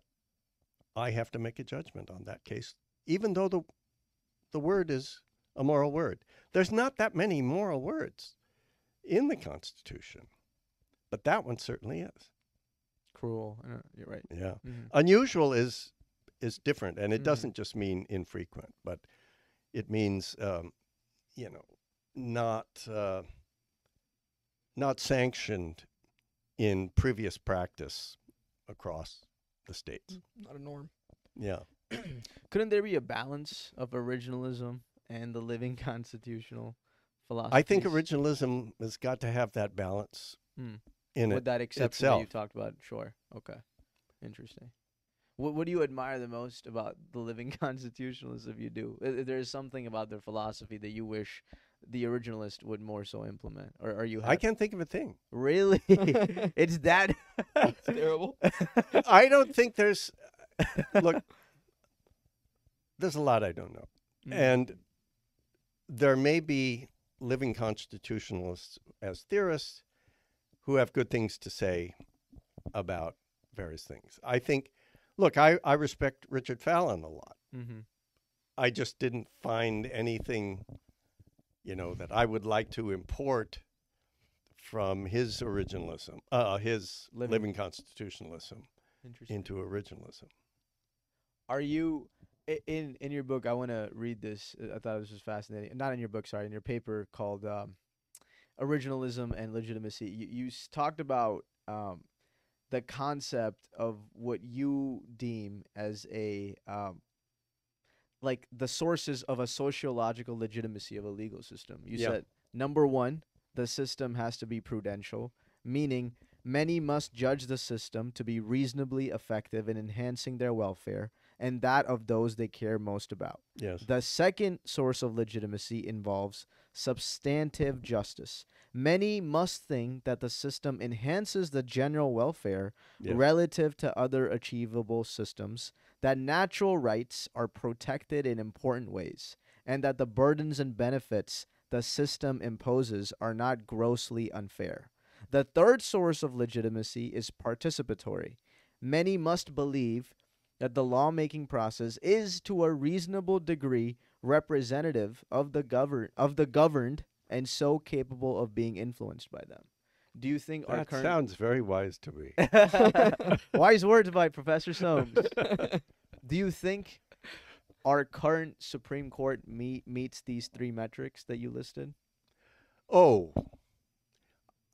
I have to make a judgment on that case, even though the word is a moral word. There's not that many moral words in the Constitution, but that one certainly is. Cruel. You're right. Yeah. Mm-hmm. Unusual is different, and it Mhm. doesn't just mean infrequent, but it means not sanctioned in previous practice across the states. Not a norm. Yeah. Couldn't there be a balance of originalism and the living constitutional philosophy? I think originalism has got to have that balance in with it that exception that you itself. talked about. Sure. Okay. Interesting. What do you admire the most about the living constitutionalists, if you do? There's something about their philosophy that you wish the originalist would more so implement, or are you I happy? can't think of a thing. Really? It's that. It's terrible. I don't think there's. Look, there's a lot I don't know. Mm. And there may be living constitutionalists as theorists who have good things to say about various things. I think, look, I respect Richard Fallon a lot. Mm-hmm. I just didn't find anything, that I would like to import from his originalism, his living constitutionalism Interesting. into originalism. Are you in your book? I want to read this. I thought this was fascinating. Not in your book, sorry, in your paper called "Originalism and Legitimacy." You talked about the concept of what you deem as a like the sources of a sociological legitimacy of a legal system. You Yeah. said number one, the system has to be prudential, meaning many must judge the system to be reasonably effective in enhancing their welfare and that of those they care most about. Yes. The second source of legitimacy involves substantive justice. Many must think that the system enhances the general welfare Yes. relative to other achievable systems, that natural rights are protected in important ways, and that the burdens and benefits the system imposes are not grossly unfair. The third source of legitimacy is participatory. Many must believe that the lawmaking process is to a reasonable degree representative of the governed and so capable of being influenced by them. Do you think our That current sounds very wise to me. wise words by Professor Soames? Do you think our current Supreme Court meets these three metrics that you listed? Oh,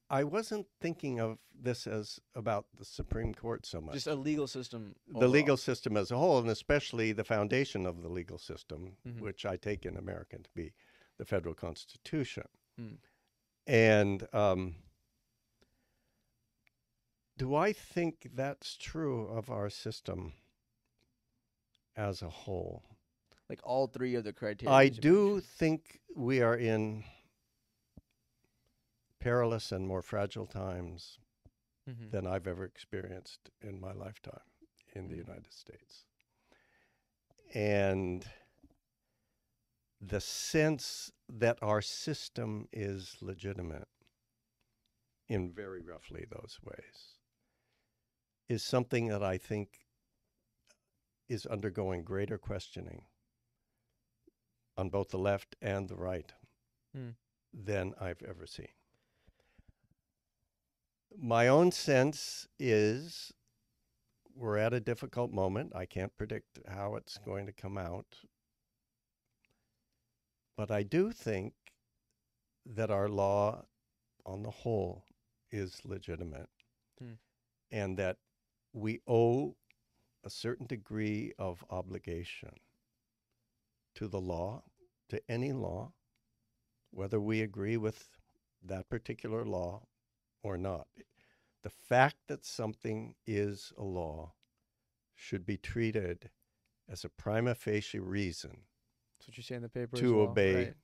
I wasn't thinking of this as about the Supreme Court so much. Just a legal system. The legal system as a whole, and especially the foundation of the legal system, Mhm. which I take in American to be the federal Constitution. Mm. And do I think that's true of our system as a whole? Like all three of the criteria. I you do mentioned. think we are in perilous and more fragile times Mhm. than I've ever experienced in my lifetime in the United States. And the sense that our system is legitimate in very roughly those ways is something that I think is undergoing greater questioning on both the left and the right Mm. than I've ever seen. My own sense is we're at a difficult moment. I can't predict how it's going to come out. But I do think that our law on the whole is legitimate and that we owe a certain degree of obligation to the law, to any law, whether we agree with that particular law or not. The fact that something is a law should be treated as a prima facie reason That's what you say in the paper. to as well, obey. right?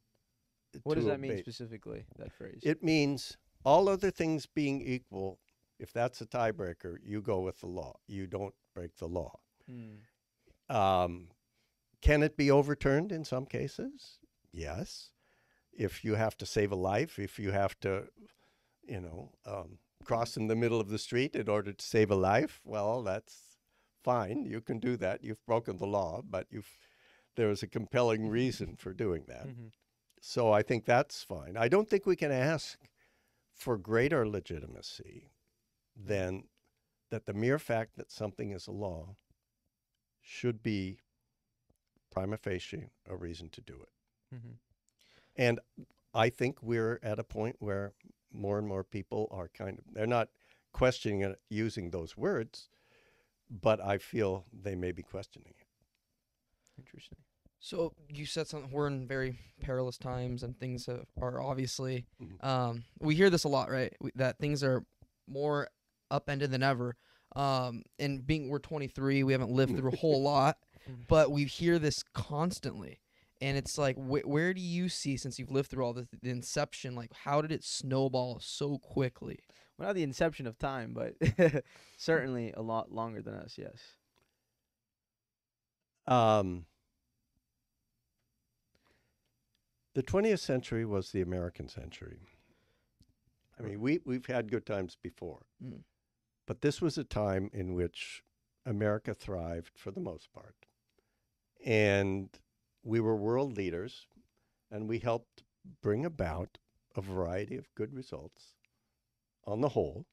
What to does that mean obey. specifically? That phrase. It means all other things being equal, if that's a tiebreaker, you go with the law. You don't break the law. Can it be overturned in some cases? Yes. If you have to save a life, if you have to, cross in the middle of the street in order to save a life, well, that's fine. You can do that. You've broken the law, but there is a compelling reason for doing that. Mm-hmm. So I think that's fine. I don't think we can ask for greater legitimacy than that the mere fact that something is a law should be prima facie a reason to do it. Mm-hmm. And I think we're at a point where more and more people are they're not questioning it using those words, but I feel they may be questioning it. Interesting. So you said something. We're in very perilous times, and things are obviously. Mhm. We hear this a lot, right? That things are more upended than ever. And we're 23, we haven't lived through a whole lot, but we hear this constantly. And it's like, where do you see, since you've lived through all this, the inception, like how did it snowball so quickly? Well, not the inception of time, but certainly a lot longer than us, yes. The 20th century was the American century. I mean, we've had good times before, but this was a time in which America thrived for the most part. And we were world leaders, and we helped bring about a variety of good results on the whole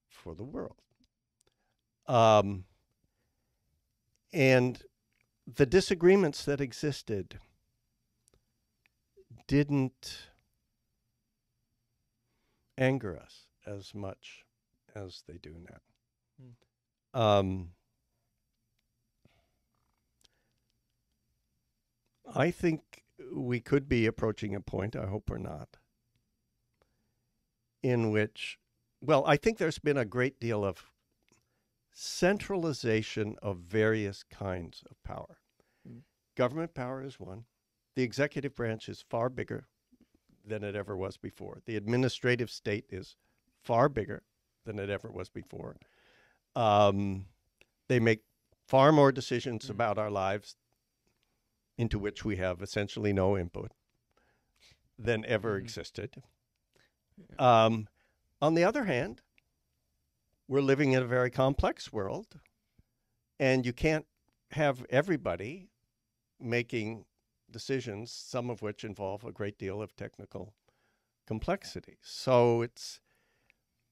for the world. And the disagreements that existed didn't anger us as much as they do now. I think we could be approaching a point, I hope we're not, in which, well, I think there's been a great deal of centralization of various kinds of power. Government power is one. The executive branch is far bigger than it ever was before. The administrative state is far bigger than it ever was before. They make far more decisions about our lives into which we have essentially no input than ever existed. On the other hand, we're living in a very complex world, and you can't have everybody making decisions, some of which involve a great deal of technical complexity. So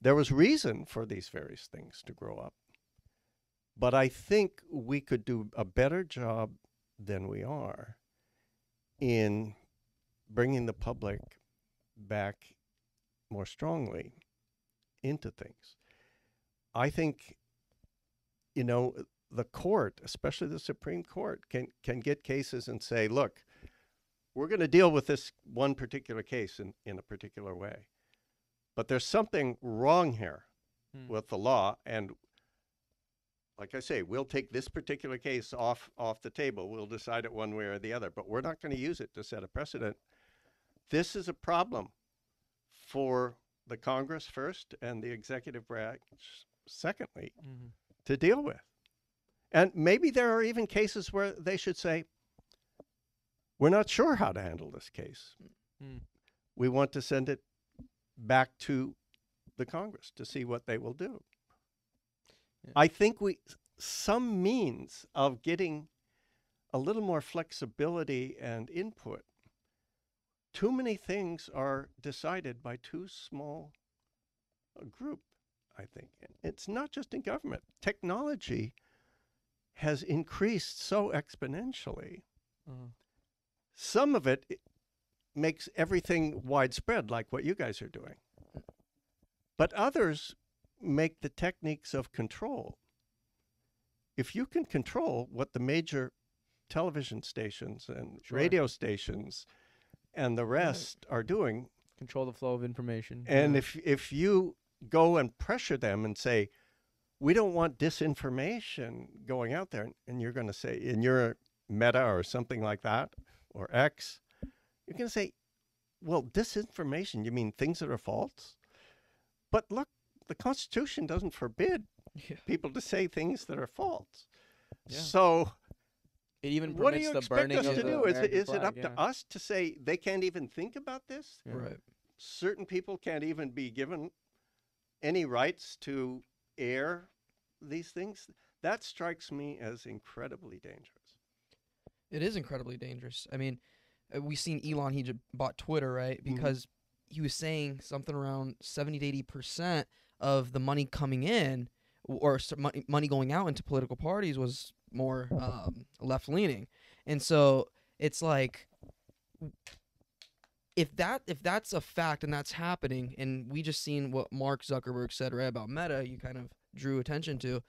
there was reason for these various things to grow up. But I think we could do a better job than we are in bringing the public back more strongly into things. I think, the court, especially the Supreme Court, can get cases and say, look, we're going to deal with this one particular case in a particular way. But there's something wrong here with the law. And like I say, we'll take this particular case off the table. We'll decide it one way or the other. But we're not going to use it to set a precedent. This is a problem for the Congress first and the executive branch secondly to deal with. And maybe there are even cases where they should say, we're not sure how to handle this case. We want to send it back to the Congress to see what they will do. Yeah. I think some means of getting a little more flexibility and input. Too many things are decided by too small a group, I think. It's not just in government. Technology has increased so exponentially. Some of it makes everything widespread, like what you guys are doing. But others make the techniques of control. If you can control what the major television stations and radio stations and the rest are doing, control the flow of information. And if you go and pressure them and say, we don't want disinformation going out there, and you're going to say, in your Meta or something like that, or X, you're going to say, well, disinformation, you mean things that are false? But look, the Constitution doesn't forbid people to say things that are false. Yeah. So it even what do you the expect us to do? Is flag, it up to us to say they can't even think about this? Yeah. Right. Certain people can't even be given any rights to air these things? That strikes me as incredibly dangerous. It is incredibly dangerous. I mean, we've seen Elon, he just bought Twitter, right? Because he was saying something around 70 to 80% of the money coming in or money going out into political parties was more left-leaning. And so it's like, if that's a fact and that's happening, and we just seen what Mark Zuckerberg said, right, about Meta, you kind of drew attention to,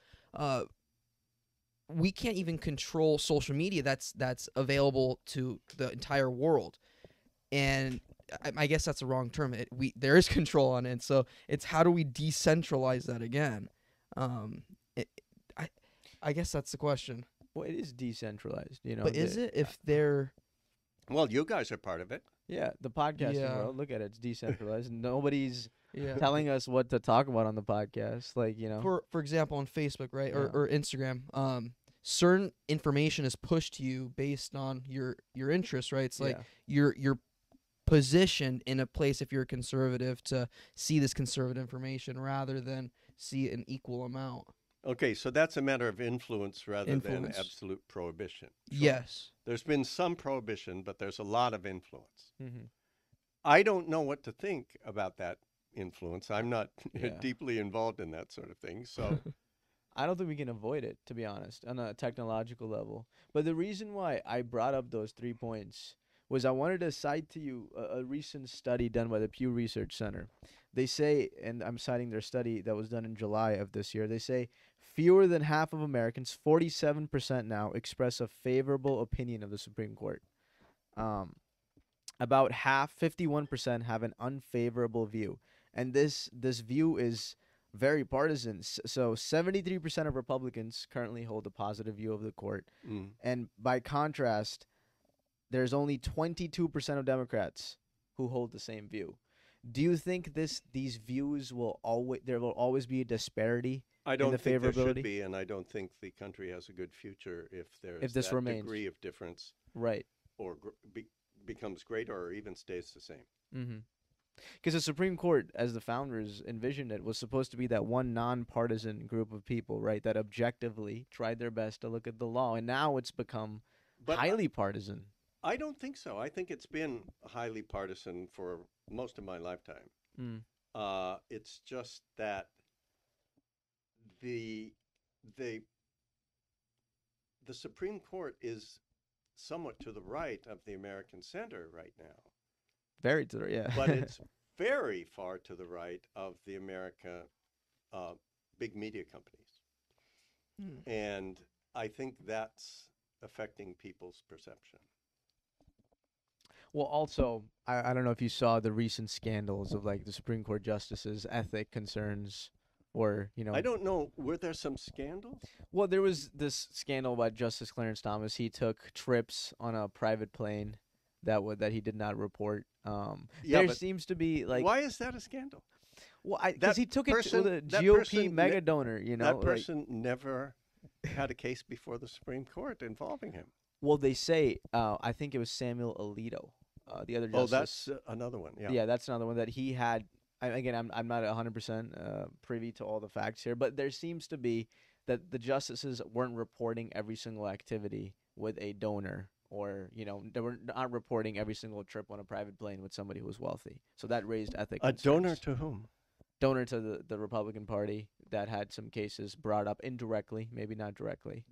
we can't even control social media that's available to the entire world. And I guess that's the wrong term. There is control on it. So it's how do we decentralize that again? Um, it, I I guess that's the question. Well, it is decentralized, you know. But is it if they're Well, you guys are part of it. Yeah, the podcasting Yeah. world. Look at it; it's decentralized. Nobody's yeah. telling us what to talk about on the podcast. Like, you know. For example, on Facebook, right, Yeah. or Instagram, certain information is pushed to you based on your interests, right? It's like Yeah. you're positioned in a place if you're a conservative to see this conservative information rather than see an equal amount. Okay, so that's a matter of influence rather than Influence. absolute prohibition. Yes. There's been some prohibition, but there's a lot of influence. Mm-hmm. I don't know what to think about that influence. I'm not Yeah. deeply involved in that sort of thing. So, I don't think we can avoid it, to be honest, on a technological level. But the reason why I brought up those 3 points was I wanted to cite to you a recent study done by the Pew Research Center. They say, and I'm citing their study that was done in July of this year, they say fewer than half of Americans, 47% now, express a favorable opinion of the Supreme Court. About half, 51%, have an unfavorable view. And this view is very partisan. So 73% of Republicans currently hold a positive view of the court. And by contrast, there's only 22% of Democrats who hold the same view. Do you think these views will always be a disparity I don't in the think there should favorability? be, and I don't think the country has a good future if there's If this that remains. degree of difference Right. or becomes greater or even stays the same. Mm-hmm. Because the Supreme Court, as the founders envisioned it, was supposed to be that one nonpartisan group of people, right, that objectively tried their best to look at the law. And now it's become But highly partisan. I don't think so. I think it's been highly partisan for most of my lifetime. Mm. It's just that the Supreme Court is somewhat to the right of the American center right now, Very to the, yeah. but it's very far to the right of the America big media companies, and I think that's affecting people's perception. Well, also, I don't know if you saw the recent scandals of like the Supreme Court justices' ethic concerns, or you know. I don't know. Were there some scandals? Well, there was this scandal about Justice Clarence Thomas. He took trips on a private plane that he did not report. There seems to be like. Why is that a scandal? Well, because he took it to the that GOP person mega donor. You know, that person never had a case before the Supreme Court involving him. Well, they say I think it was Samuel Alito, the other justice. Oh, that's another one. Yeah. Yeah, that's another one that he had. Again, I'm not 100% privy to all the facts here, but there seems to be that the justices weren't reporting every single activity with a donor, or you know, they were not reporting every single trip on a private plane with somebody who was wealthy. So that raised ethics. A donor to whom? Donor to the Republican Party that had some cases brought up indirectly, maybe not directly.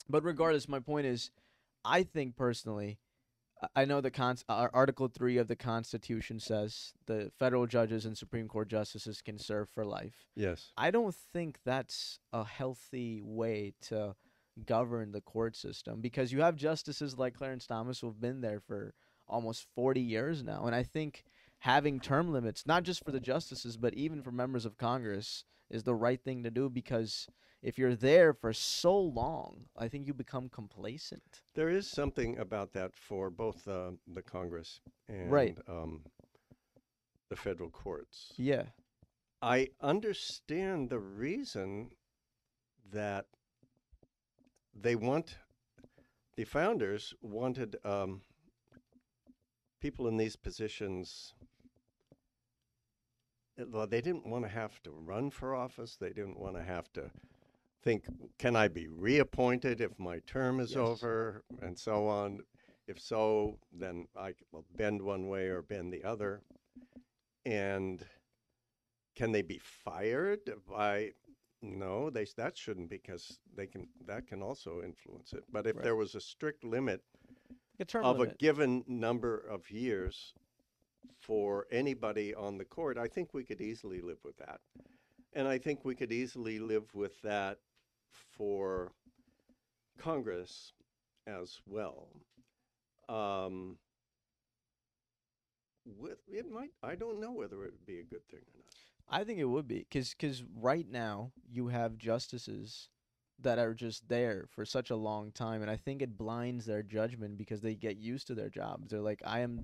But regardless, my point is, I think personally, I know the Article 3 of the Constitution says the federal judges and Supreme Court justices can serve for life. Yes. I don't think that's a healthy way to govern the court system, because you have justices like Clarence Thomas who have been there for almost 40 years now. And I think having term limits, not just for the justices, but even for members of Congress, is the right thing to do, because if you're there for so long, I think you become complacent. There is something about that for both the Congress and the federal courts. Yeah. I understand the reason that the founders wanted people in these positions. Well, they didn't want to have to run for office. They didn't want to have to think, can I be reappointed if my term is over, and so on. If so, then I will bend one way or bend the other. And can they be fired by? No, that shouldn't, because that can also influence it. But if there was a strict limit of a given number of years for anybody on the court, I think we could easily live with that. And I think we could easily live with that for Congress as well. I don't know whether it would be a good thing or not. I think it would be because right now you have justices that are just there for such a long time, and I think it blinds their judgment because they get used to their jobs. They're like, I am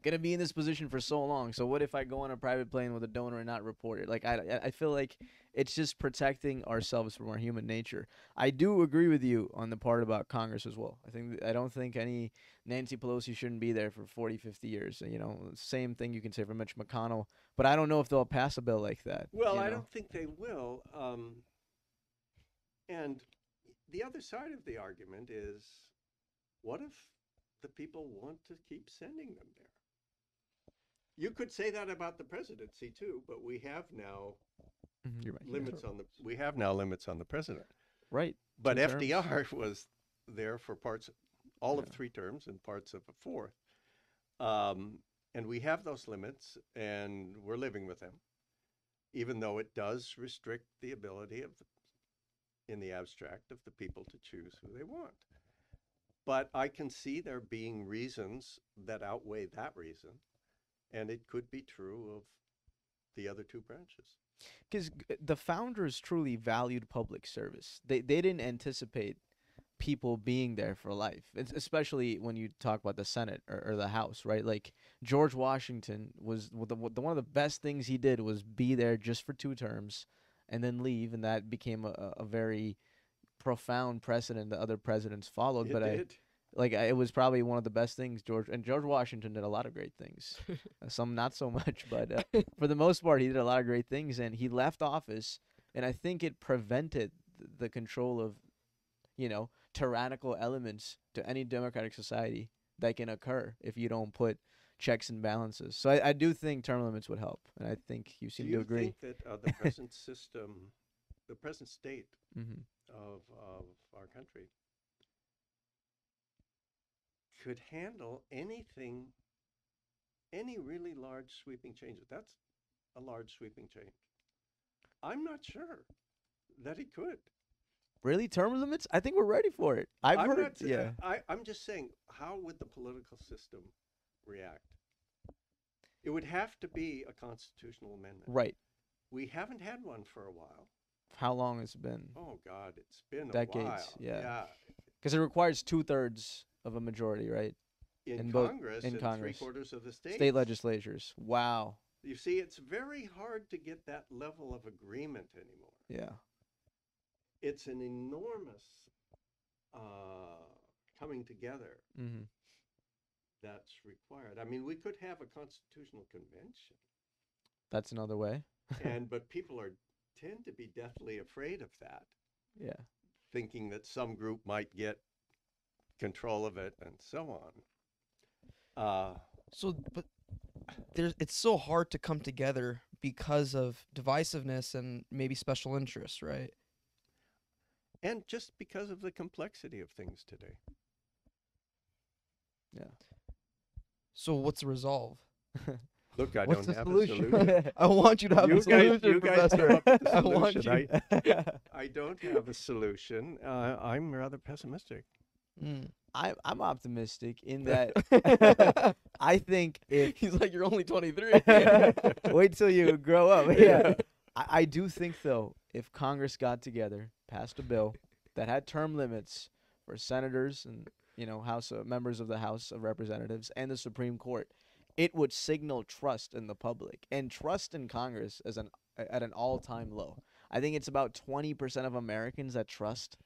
gonna be in this position for so long. So what if I go on a private plane with a donor and not report it? Like I feel like it's just protecting ourselves from our human nature. I do agree with you on the part about Congress as well. I don't think any Nancy Pelosi shouldn't be there for 40, 50 years. You know, same thing you can say for Mitch McConnell. But I don't know if they'll pass a bill like that. Well, you I know? don't think they will. And the other side of the argument is, what if the people want to keep sending them there? You could say that about the presidency too, but we have now You're right. limits on the president. Right. But 2 terms. FDR was there for all of Yeah. 3 terms and parts of a 4th. And we have those limits, and we're living with them, even though it does restrict the ability in the abstract, of the people to choose who they want. But I can see there being reasons that outweigh that reason, and it could be true of the other 2 branches. Because the founders truly valued public service. They didn't anticipate people being there for life, especially when you talk about the Senate or the House, right? Like George Washington was one of the best things he did was be there just for 2 terms and then leave, and that became a very profound precedent that other presidents followed. It was probably one of the best things George Washington did a lot of great things. Some not so much, but for the most part, he did a lot of great things, and he left office, and I think it prevented the control of, tyrannical elements to any democratic society that can occur if you don't put checks and balances. So I do think term limits would help, and I think you seem to agree. Do you think that the present system, the present state Mm-hmm. of our country could handle any really large sweeping changes? That's a large sweeping change. I'm not sure that it could. Really, term limits? I think we're ready for it. I've heard. Yeah. I'm just saying, how would the political system react? It would have to be a constitutional amendment. Right. We haven't had one for a while. How long has it been? Oh God, it's been decades. A while. Yeah. Because it requires 2/3 of a majority, right? In both- Congress, in and Congress. 3/4 of the states. State legislatures. Wow. You see, it's very hard to get that level of agreement anymore. Yeah. It's an enormous coming together Mm-hmm. that's required. I mean, we could have a constitutional convention, That's another way. but people tend to be deathly afraid of that, Yeah. thinking that some group might get control of it and so on. But it's so hard to come together because of divisiveness and maybe special interests, right? And just because of the complexity of things today. Yeah. So what's the resolve? Look, I What's don't the have solution? a solution. I want you to have a solution, you guys Professor. come up with a I want solution. you. I don't have a solution. I'm rather pessimistic. Mm. I'm optimistic in that I think if He's like, you're only 23. wait till you grow up. Yeah. I do think though, if Congress got together, passed a bill that had term limits for senators and House members of the House of Representatives and the Supreme Court, it would signal trust in the public, and trust in Congress is at an all-time low. I think it's about 20% of Americans that trust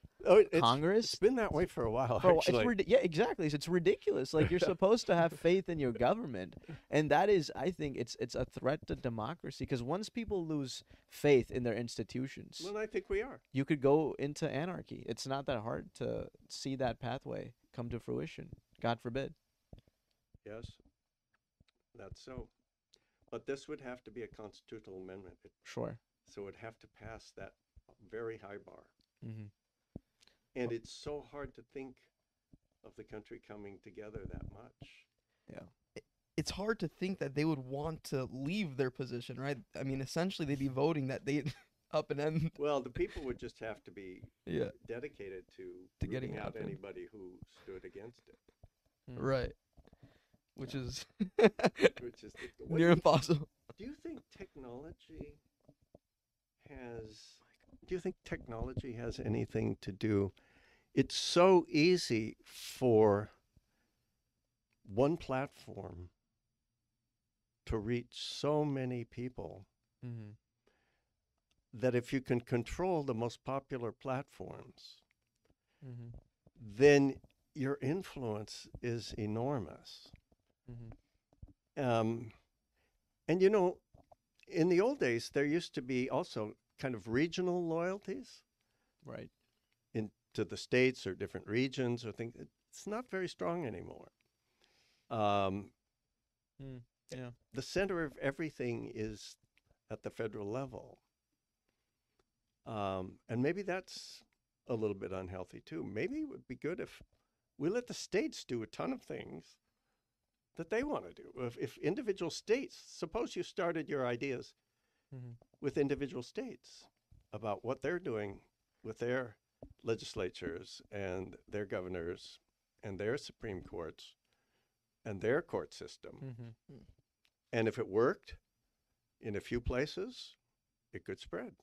Congress. It's been that way for a while, Bro, actually. yeah, exactly. It's ridiculous. Like, you're supposed to have faith in your government, and that is, I think, it's a threat to democracy. Because once people lose faith in their institutions, Well, I think we are. you could go into anarchy. It's not that hard to see that pathway come to fruition. God forbid. Yes, that's so. But this would have to be a constitutional amendment. Sure. So it would have to pass that very high bar. Mm-hmm. And it's so hard to think of the country coming together that much. Yeah. It's hard to think that they would want to leave their position, right? I mean, essentially, they'd be voting that they up and end. Well, the people would just have to be Yeah. dedicated to getting rooting it out up and- anybody who stood against it, Right. Which is which is what near impossible. do you think technology do you think technology has anything to do? It's so easy for one platform to reach so many people Mm-hmm. that if you can control the most popular platforms, Mm-hmm. then your influence is enormous. Mm-hmm. Um, and in the old days, there used to be also kind of regional loyalties Right. into the states or different regions or things. It's not very strong anymore. Um, Mm. Yeah. the center of everything is at the federal level. And maybe that's a little bit unhealthy too. Maybe it would be good if we let the states do a ton of things that they want to do. If individual states, suppose you started your ideas Mm-hmm. with individual states about what they're doing with their legislatures and their governors and their Supreme Courts and their court system. Mm-hmm. And if it worked in a few places, it could spread.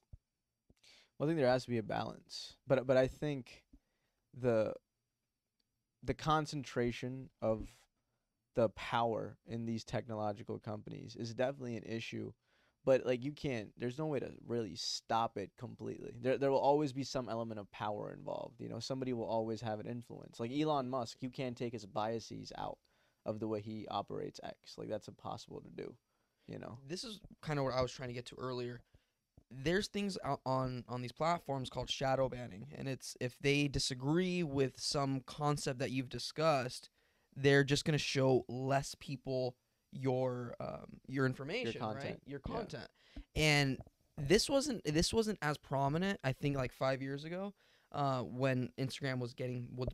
Well, I think there has to be a balance, but I think the the concentration of the power in these technological companies is definitely an issue. But like you can't, there's no way to really stop it completely. There will always be some element of power involved. You know, somebody will always have an influence. Like Elon Musk, you can't take his biases out of the way he operates X. Like that's impossible to do. You know. This is kind of what I was trying to get to earlier. There's things on these platforms called shadow banning, and it's if they disagree with some concept that you've discussed, they're just going to show less people your information, content. right? Your Yeah. content. And this wasn't as prominent, I think, like 5 years ago, when Instagram was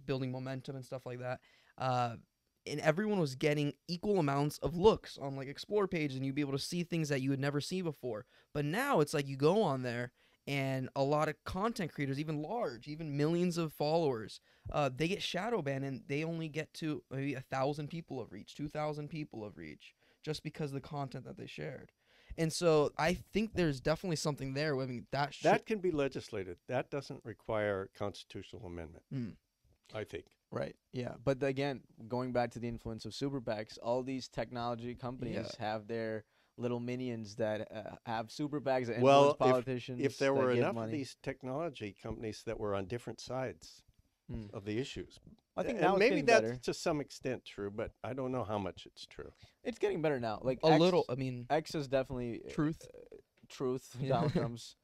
building momentum and stuff like that. And everyone was getting equal amounts of looks on like explore page, and you'd be able to see things that you would never see before. But now it's like you go on there and a lot of content creators, even large, even millions of followers, they get shadow banned and they only get to maybe 1,000 people of reach, 2,000 people of reach, just because of the content that they shared. And so I think there's definitely something there. I mean, That can be legislated. That doesn't require constitutional amendment, I think. Right. Yeah. But again, going back to the influence of super PACs, all these technology companies have their little minions that have super PACs that influence politicians. If there that were give enough money. of these technology companies that were on different sides of the issues, I think and now it's maybe getting that's better. to some extent true, but I don't know how much it's true. It's getting better now. Like a X, little. I mean, X is definitely truth. Truth. Donald Trump's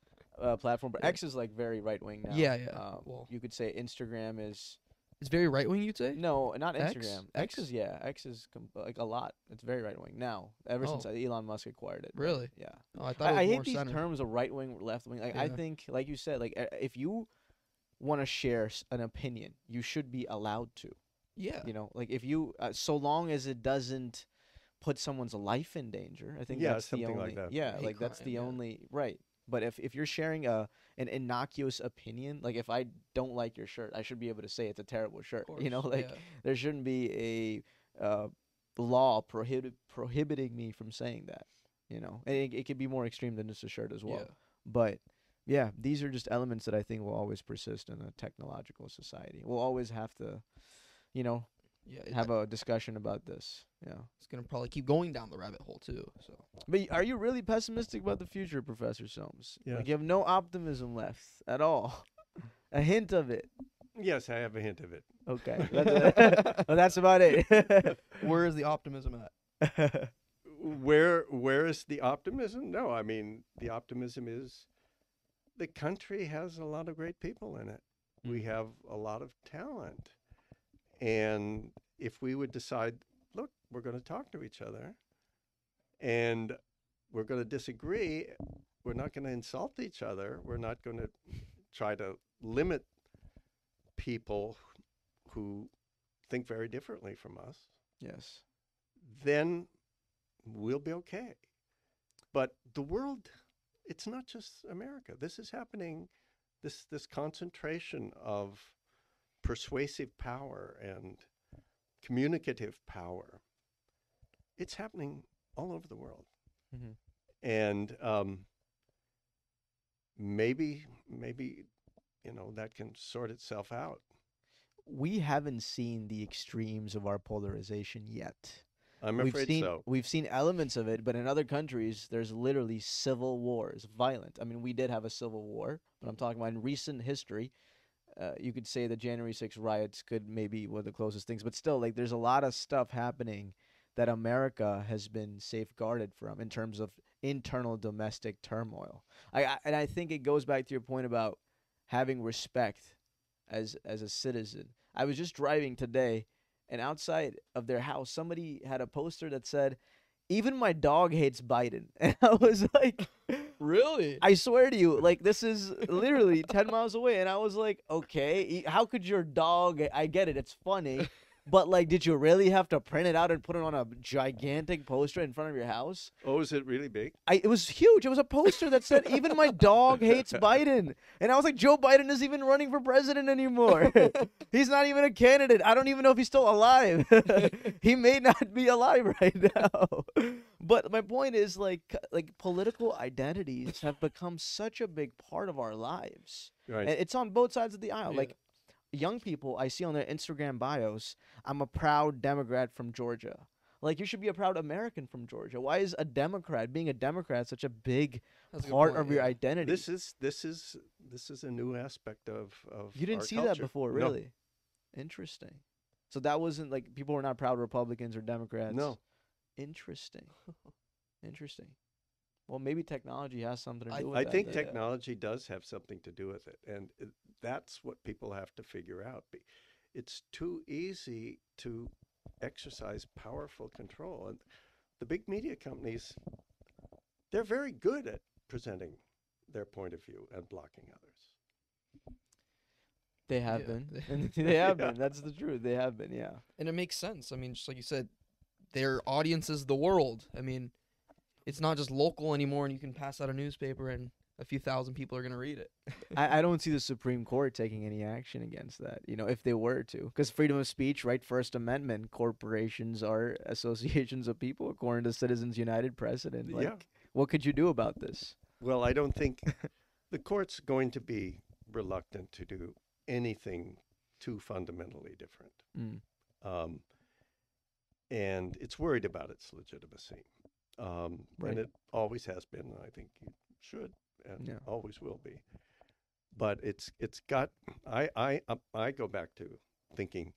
platform, but Yeah. X is like very right wing now. Yeah, yeah. Well, you could say Instagram is. It's very right wing, you'd say? No, not X? Instagram. X? X is like a lot. It's very right wing now. Ever since Elon Musk acquired it. Really? Yeah. Oh, I thought it was I more hate these center. terms of right wing, left wing. Like I Yeah. think, like you said, like if you want to share an opinion, you should be allowed to. Yeah. You know, like if you, so long as it doesn't put someone's life in danger, I think Yeah, that's the something only. like that. Yeah, Hate like that's crime, the yeah. only right. But if you're sharing an innocuous opinion, like if I don't like your shirt, I should be able to say it's a terrible shirt. Of You know, course, like yeah. there shouldn't be a law prohibiting me from saying that. You know, and it could be more extreme than just a shirt as well. Yeah. But yeah, these are just elements that I think will always persist in a technological society. We'll always have to, you know, Yeah. have a discussion about this. Yeah. It's gonna probably keep going down the rabbit hole too. So But are you really pessimistic about the future, Professor Soames? Yes. Like you have no optimism left at all. A hint of it. Yes, I have a hint of it. Okay. Well, that's about it. where is the optimism at? Where is the optimism? No, I mean the optimism is the country has a lot of great people in it. We have a lot of talent. And if we would decide, look, we're going to talk to each other and we're going to disagree, we're not going to insult each other, we're not going to try to limit people who think very differently from us, Yes. then we'll be okay. But the world, it's not just America. This is happening, this concentration of persuasive power and communicative power. It's happening all over the world. Mm-hmm. And maybe, that can sort itself out. We haven't seen the extremes of our polarization yet. I'm We've afraid seen so. we've seen elements of it, but in other countries, there's literally civil wars, violent. I mean, we did have a civil war, but I'm talking about in recent history. You could say the January 6th riots could maybe one of the closest things, but still, like, there's a lot of stuff happening that America has been safeguarded from in terms of internal domestic turmoil. And I think it goes back to your point about having respect as a citizen. I was just driving today, and outside of their house, somebody had a poster that said, "Even my dog hates Biden," and I was like, Really? I swear to you, like, this is literally 10 miles away. And I was like, okay, how could your dog? I get it. It's funny. But, like, did you really have to print it out and put it on a gigantic poster in front of your house? Oh, is it really big? It was huge. It was a poster that said, "Even my dog hates Biden." And I was like, Joe Biden isn't even running for president anymore. He's not even a candidate. I don't even know if he's still alive. He may not be alive right now. But my point is, like political identities have become such a big part of our lives. Right. And it's on both sides of the aisle. Yeah. Like, young people, I see on their Instagram bios, "I'm a proud Democrat from Georgia." Like, you should be a proud American from Georgia. Why is being a Democrat such a big That's a good part point, of your yeah. identity? This is a new aspect of You didn't our see that culture. before, No. really? Interesting. So that wasn't like people were not proud Republicans or Democrats. No. Interesting. Interesting. Well, maybe technology has something to do with I that. think then. technology does have something to do with it, and that's what people have to figure out. It's too easy to exercise powerful control, and the big media companies, they're very good at presenting their point of view and blocking others. They have Yeah, been. they- And they have Yeah. been. That's the truth. They have been, yeah. And it makes sense. I mean, just like you said, their audience is the world. I mean, it's not just local anymore, and you can pass out a newspaper and a few thousand people are going to read it. I don't see the Supreme Court taking any action against that, if they were to. Because freedom of speech, right? First Amendment, corporations are associations of people, according to Citizens United precedent. Like, Yeah. what could you do about this? Well, I don't think the court's going to be reluctant to do anything too fundamentally different. Mm. And it's worried about its legitimacy. Right. And it always has been, and I think it should and Yeah. always will be. But it's got, I go back to thinking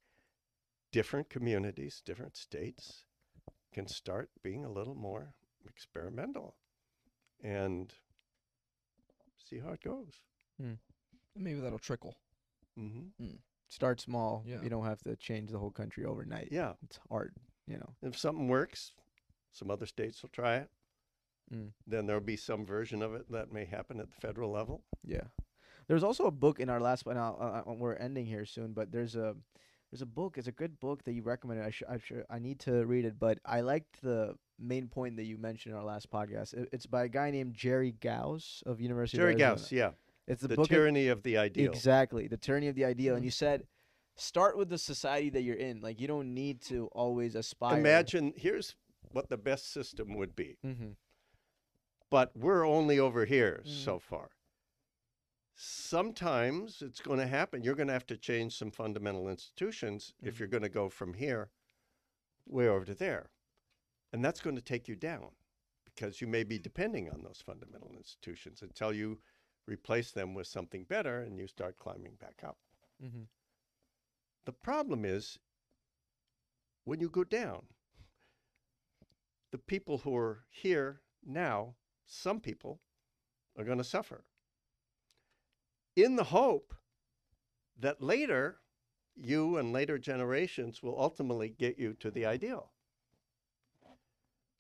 different communities, different states can start being a little more experimental and see how it goes. Maybe that'll trickle. Mm-hmm. Start small. Yeah. You don't have to change the whole country overnight. Yeah. It's hard, If something works, some other states will try it. Mm. Then there'll be some version of it that may happen at the federal level. Yeah. There's also a book in our last one. We're ending here soon, but there's a book. It's a good book that you recommended. I need to read it, but I liked the main point that you mentioned in our last podcast. It's by a guy named Jerry Gauss of University Jerry of Arizona. Gauss, yeah. It's the The book Tyranny of the Ideal. Exactly, the tyranny of the ideal. And Mhm. you said, start with the society that you're in. Like, you don't need to always aspire. Imagine, here's what the best system would be. Mm-hmm. But we're only over here Mm. so far. Sometimes it's going to happen. You're going to have to change some fundamental institutions if Mhm. you're going to go from here way over to there. And that's going to take you down because you may be depending on those fundamental institutions until you replace them with something better and you start climbing back up. Mm-hmm. The problem is when you go down, the people who are here now, some people are going to suffer in the hope that later you and later generations will ultimately get you to the ideal.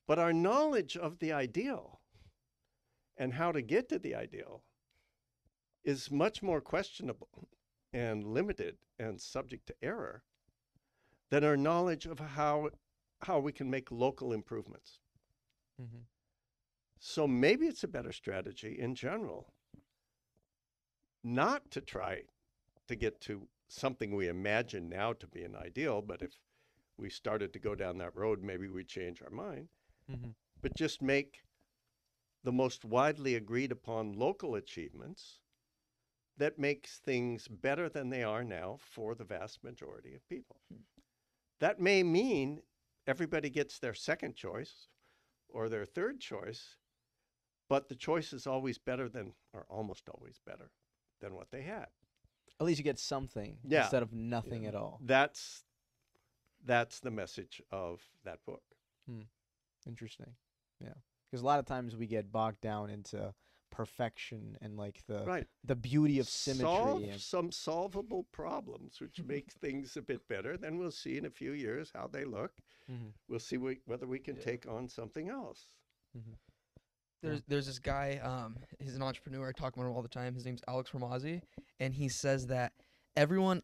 But our knowledge of the ideal and how to get to the ideal is much more questionable and limited and subject to error than our knowledge of how we can make local improvements. Mm-hmm. So maybe it's a better strategy in general not to try to get to something we imagine now to be an ideal, but if we started to go down that road, maybe we'd change our mind, Mm-hmm. but just make the most widely agreed upon local achievements that makes things better than they are now for the vast majority of people. That may mean everybody gets their second choice or their third choice, but the choice is always better than, or almost always better than what they had. At least you get something Yeah. instead of nothing at all. That's the message of that book. Interesting. Yeah. Because a lot of times we get bogged down into perfection and like the beauty of symmetry. Solve some solvable problems, which make things a bit better. Then we'll see in a few years how they look. We'll see whether we can take on something else. There's this guy, he's an entrepreneur. I talk about him all the time. His name's Alex Ramazzi, and he says that everyone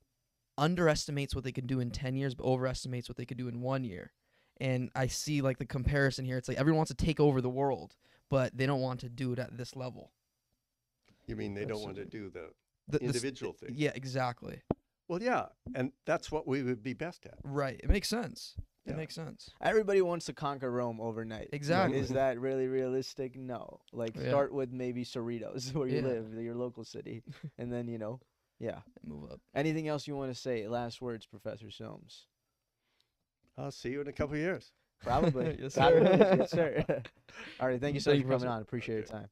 underestimates what they can do in 10 years, but overestimates what they could do in 1 year. And I see like the comparison here. It's like everyone wants to take over the world, but they don't want to do it at this level. You mean they don't want to do the individual thing? Yeah, exactly. Well, yeah, and that's what we would be best at. Right. It makes sense. Yeah. It makes sense. Everybody wants to conquer Rome overnight. Exactly. Is that really realistic? No. Like start with maybe Cerritos where you live, your local city, and then Move up. Anything else you want to say? Last words, Professor Soames. I'll see you in a couple of years. Probably. Yes, God sir. willing. Yes, sir. All right. Thank you so much Thank for you, coming Professor. on. Appreciate your time.